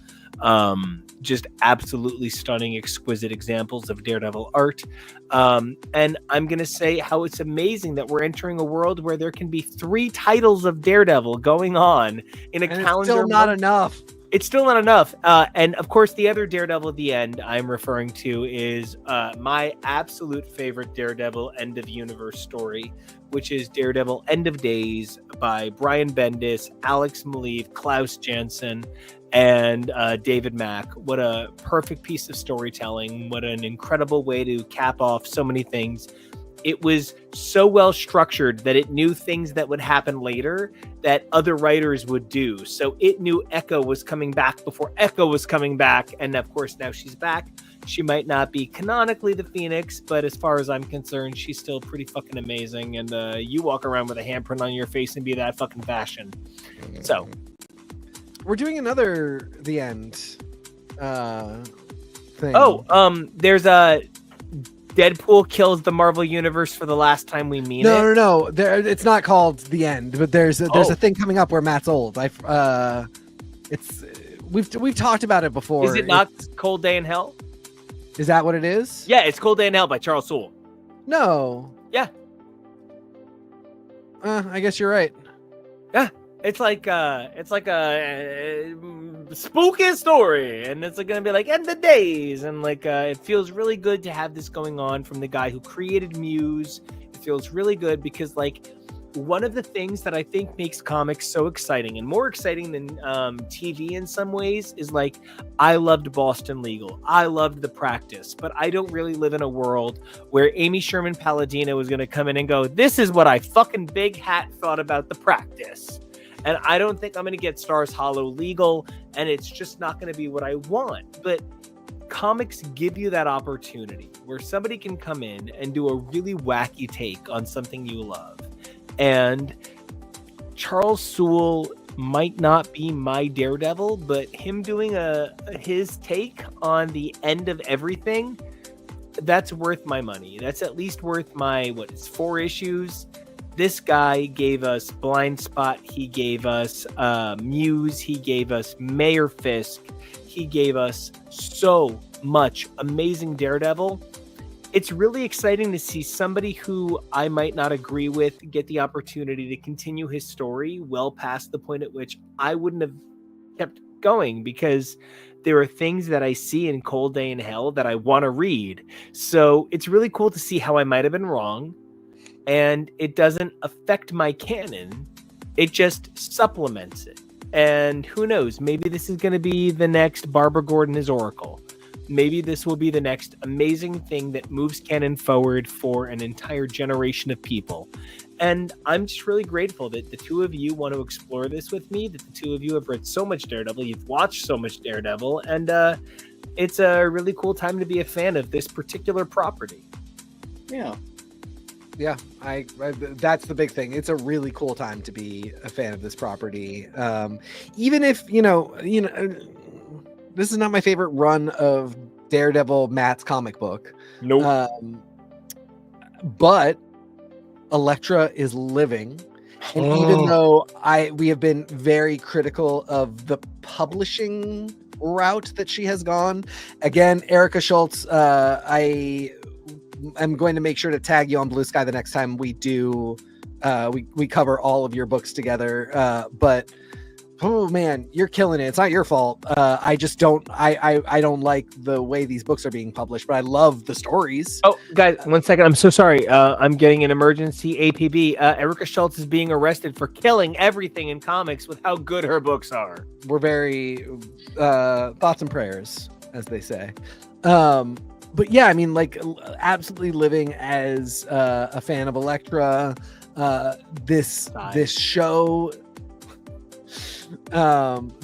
Just absolutely stunning, exquisite examples of Daredevil art. And I'm going to say how it's amazing that we're entering a world where there can be 3 titles of Daredevil going on in a calendar. It's still not enough. It's still not enough. And of course, the other Daredevil at the end I'm referring to is my absolute favorite Daredevil end of universe story, which is Daredevil End of Days by Brian Bendis, Alex Maleev, Klaus Janson, and David Mack. What a perfect piece of storytelling. What an incredible way to cap off so many things. It was so well structured that it knew things that would happen later that other writers would do. So it knew Echo was coming back before Echo was coming back. And of course, now she's back. She might not be canonically the Phoenix, but as far as I'm concerned, she's still pretty fucking amazing. And you walk around with a handprint on your face and be that fucking fashion. So we're doing another The End thing. There's a Deadpool kills the Marvel Universe for the last time we meet it. No. It's not called The End, but there's a thing coming up where Matt's old. We've talked about it before. Is it not Cold Day in Hell? Is that what it is? Yeah, it's Cold Day in Hell by Charles Soule. No. Yeah. I guess you're right. Yeah. It's like a spooky story, and it's gonna be like end of days, and it feels really good to have this going on from the guy who created Muse. It feels really good because one of the things that I think makes comics so exciting and more exciting than TV in some ways is I loved Boston Legal. I loved The Practice, but I don't really live in a world where Amy Sherman Palladino is going to come in and go, this is what I fucking big hat thought about The Practice. And I don't think I'm going to get Stars Hollow Legal, and it's just not going to be what I want. But comics give you that opportunity where somebody can come in and do a really wacky take on something you love. And Charles Soule might not be my Daredevil, but him doing his take on the end of everything, that's worth my money. That's at least worth my 4 issues. This guy gave us Blind Spot. He gave us Muse. He gave us Mayor Fisk. He gave us so much amazing Daredevil. It's really exciting to see somebody who I might not agree with get the opportunity to continue his story well past the point at which I wouldn't have kept going, because there are things that I see in Cold Day in Hell that I want to read. So it's really cool to see how I might have been wrong. And it doesn't affect my canon. It just supplements it. And who knows, maybe this is going to be the next Barbara Gordon as Oracle. Maybe this will be the next amazing thing that moves canon forward for an entire generation of people. And I'm just really grateful that the two of you want to explore this with me, that the two of you have read so much Daredevil, you've watched so much Daredevil, and it's a really cool time to be a fan of this particular property. Yeah. Yeah, I that's the big thing. It's a really cool time to be a fan of this property. Even if, this is not my favorite run of Daredevil Matt's comic book. Nope. But Elektra is living. And even though we have been very critical of the publishing route that she has gone, again, Erica Schultz, I'm going to make sure to tag you on Blue Sky the next time we do we cover all of your books together. But oh man, you're killing it. It's not your fault. I just don't like the way these books are being published, but I love the stories. Oh, guys, 1 second. I'm so sorry. I'm getting an emergency APB. Erica Schultz is being arrested for killing everything in comics with how good her books are. We're very thoughts and prayers, as they say. But yeah, I mean, absolutely living as a fan of Elektra. This show,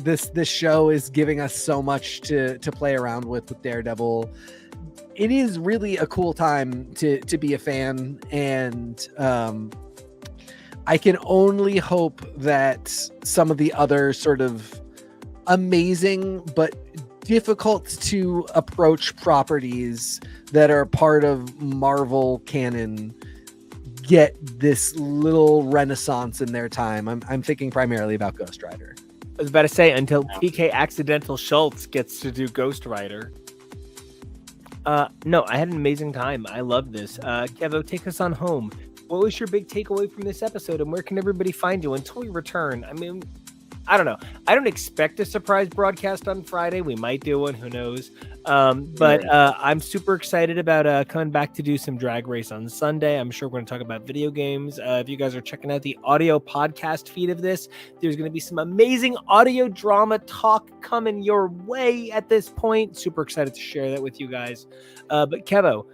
this show is giving us so much to play around with Daredevil. It is really a cool time to be a fan, and I can only hope that some of the other sort of amazing but difficult to approach properties that are part of Marvel canon get this little renaissance in their time. I'm thinking primarily about Ghost Rider. I was about to say, until PK Accidental Schultz gets to do Ghost Rider. No, I had an amazing time. I love this. Kevo, take us on home. What was your big takeaway from this episode, and where can everybody find you until we return? I mean, I don't know. I don't expect a surprise broadcast on Friday. We might do one. Who knows? But I'm super excited about coming back to do some Drag Race on Sunday. I'm sure we're going to talk about video games. If you guys are checking out the audio podcast feed of this, there's going to be some amazing audio drama talk coming your way at this point. Super excited to share that with you guys. But Kevo,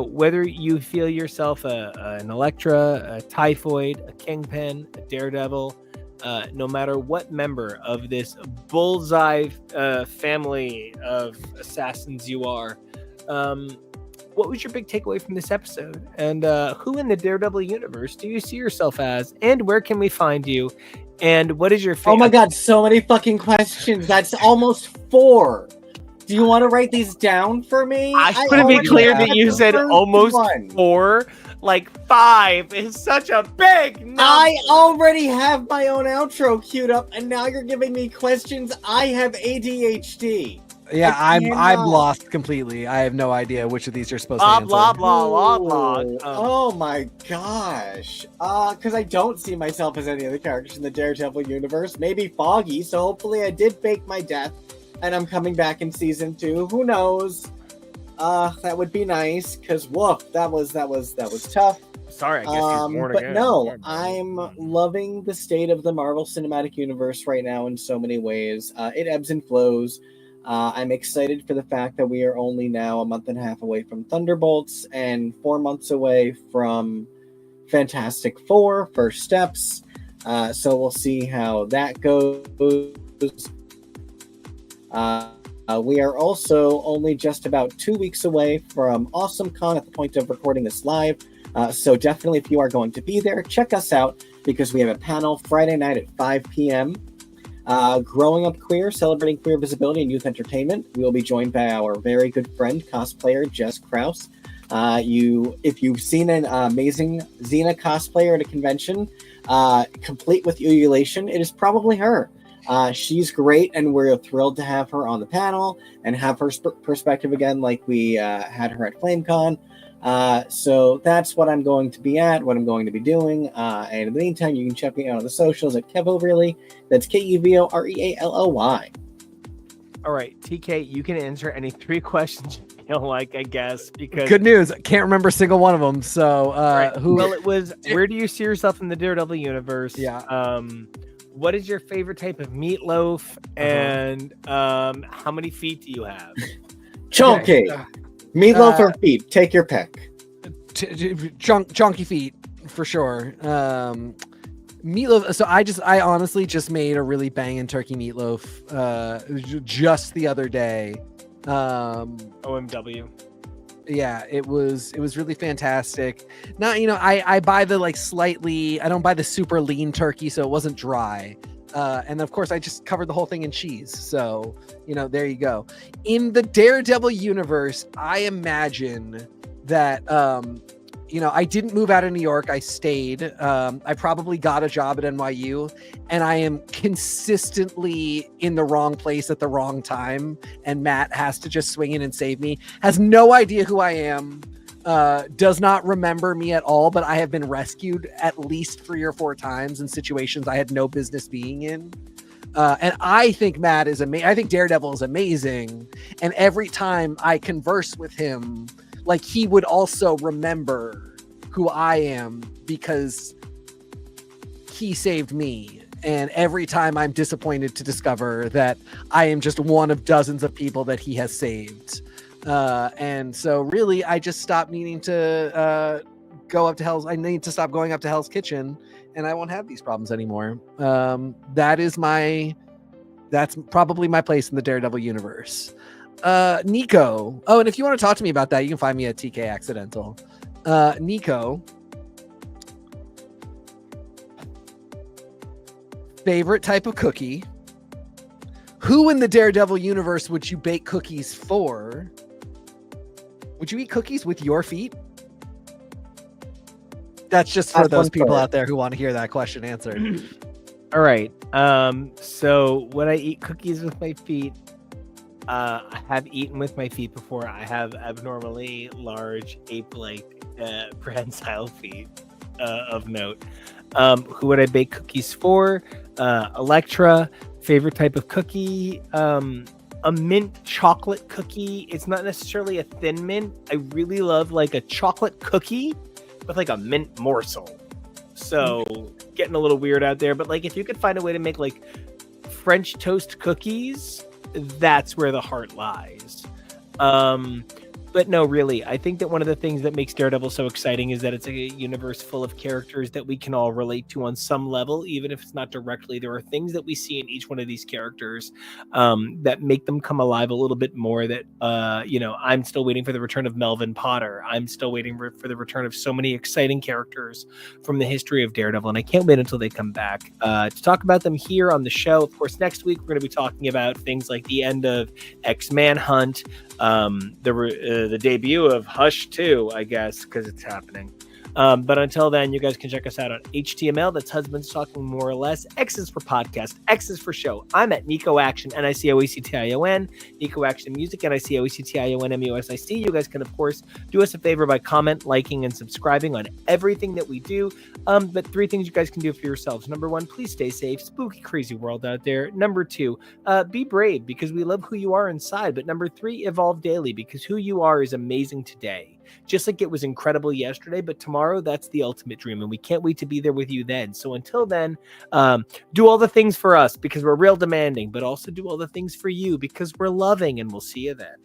whether you feel yourself an Elektra, a Typhoid, a Kingpin, a Daredevil, no matter what member of this bullseye family of assassins you are, what was your big takeaway from this episode? And who in the Daredevil universe do you see yourself as? And where can we find you? And what is your favorite? Oh my god, so many fucking questions. That's almost 4. Do you want to write these down for me? I just want to be clear that you said almost 4. 5 is such a big number. I already have my own outro queued up, and now you're giving me questions. I have ADHD. Yeah, I I'm cannot. lost completely. I have no idea which of these you're supposed to Blah answer. blah blah blah Ooh, blah. oh my gosh. Because I don't see myself as any of the characters in the Daredevil universe. Maybe Foggy, so hopefully I did fake my death and I'm coming back in season 2. Who knows? That would be nice, because woof, that was tough. Sorry, I guess he's born But again. no, Sorry, I'm loving the state of the Marvel Cinematic Universe right now in so many ways. It ebbs and flows. I'm excited for the fact that we are only now a month and a half away from Thunderbolts and 4 months away from Fantastic Four, First Steps. So we'll see how that goes. We are also only just about 2 weeks away from Awesome Con at the point of recording this live. So definitely, if you are going to be there, check us out, because we have a panel Friday night at 5 p.m. Growing Up Queer, celebrating queer visibility and youth entertainment. We will be joined by our very good friend, cosplayer Jess Krause. If you've seen an amazing Xena cosplayer at a convention, complete with ululation, it is probably her. She's great, and we're thrilled to have her on the panel and have her perspective again, like we had her at FlameCon. So that's what I'm going to be at, what I'm going to be doing. And in the meantime, you can check me out on the socials at KEVO Really. That's KEVO REALLY. All right, TK, you can answer any 3 questions you feel like, I guess, because Good news. Can't remember a single one of them. So, right. who? Well, it was, where do you see yourself in the Daredevil universe? Yeah. What is your favorite type of meatloaf? And how many feet do you have? Chunky. Meatloaf or feet? Take your pick. Chunky feet for sure. Meatloaf. So I honestly just made a really banging turkey meatloaf just the other day. OMW. Yeah, it was really fantastic. Not, I buy the I don't buy the super lean turkey, so it wasn't dry. And of course I just covered the whole thing in cheese. So, there you go. In the Daredevil universe, I imagine that, I didn't move out of New York. I stayed. I probably got a job at NYU, and I am consistently in the wrong place at the wrong time. And Matt has to just swing in and save me. Has no idea who I am. Does not remember me at all, but I have been rescued at least 3 or 4 times in situations I had no business being in. And I think Matt is amazing. I think Daredevil is amazing. And every time I converse with him, he would also remember who I am because he saved me. And every time I'm disappointed to discover that I am just one of dozens of people that he has saved. And so really, I just stopped needing to go up to Hell's. I need to stop going up to Hell's Kitchen, and I won't have these problems anymore. That's probably my place in the Daredevil universe. Nico. Oh, and if you want to talk to me about that, you can find me at TK Accidental. Nico. Favorite type of cookie? Who in the Daredevil universe would you bake cookies for? Would you eat cookies with your feet? That's just for those people out there who want to hear that question answered. All right. So would I eat cookies with my feet? I have eaten with my feet before. I have abnormally large ape-like prehensile feet of note. Who would I bake cookies for? Electra. Favorite type of cookie? A mint chocolate cookie. It's not necessarily a thin mint. I really love a chocolate cookie with a mint morsel. So getting a little weird out there, but if you could find a way to make French toast cookies, that's where the heart lies. But no, really, I think that one of the things that makes Daredevil so exciting is that it's a universe full of characters that we can all relate to on some level, even if it's not directly. There are things that we see in each one of these characters that make them come alive a little bit more. That, I'm still waiting for the return of Melvin Potter. I'm still waiting for the return of so many exciting characters from the history of Daredevil, and I can't wait until they come back to talk about them here on the show. Of course, next week we're going to be talking about things like the end of X-Manhunt, the debut of Hush 2, I guess, because it's happening. But until then, you guys can check us out on HTML. That's Husbands Talking More or Less. X is for podcast. X is for show. I'm at Nico Action, NICOECTION. Nico Action Music, NICOECTIONMUSIC. You guys can, of course, do us a favor by comment, liking, and subscribing on everything that we do. But 3 things you guys can do for yourselves. Number 1, please stay safe. Spooky, crazy world out there. Number 2, be brave because we love who you are inside. But number 3, evolve daily because who you are is amazing today. Just like it was incredible yesterday, but tomorrow, that's the ultimate dream. And we can't wait to be there with you then. So until then, do all the things for us because we're real demanding, but also do all the things for you because we're loving, and we'll see you then.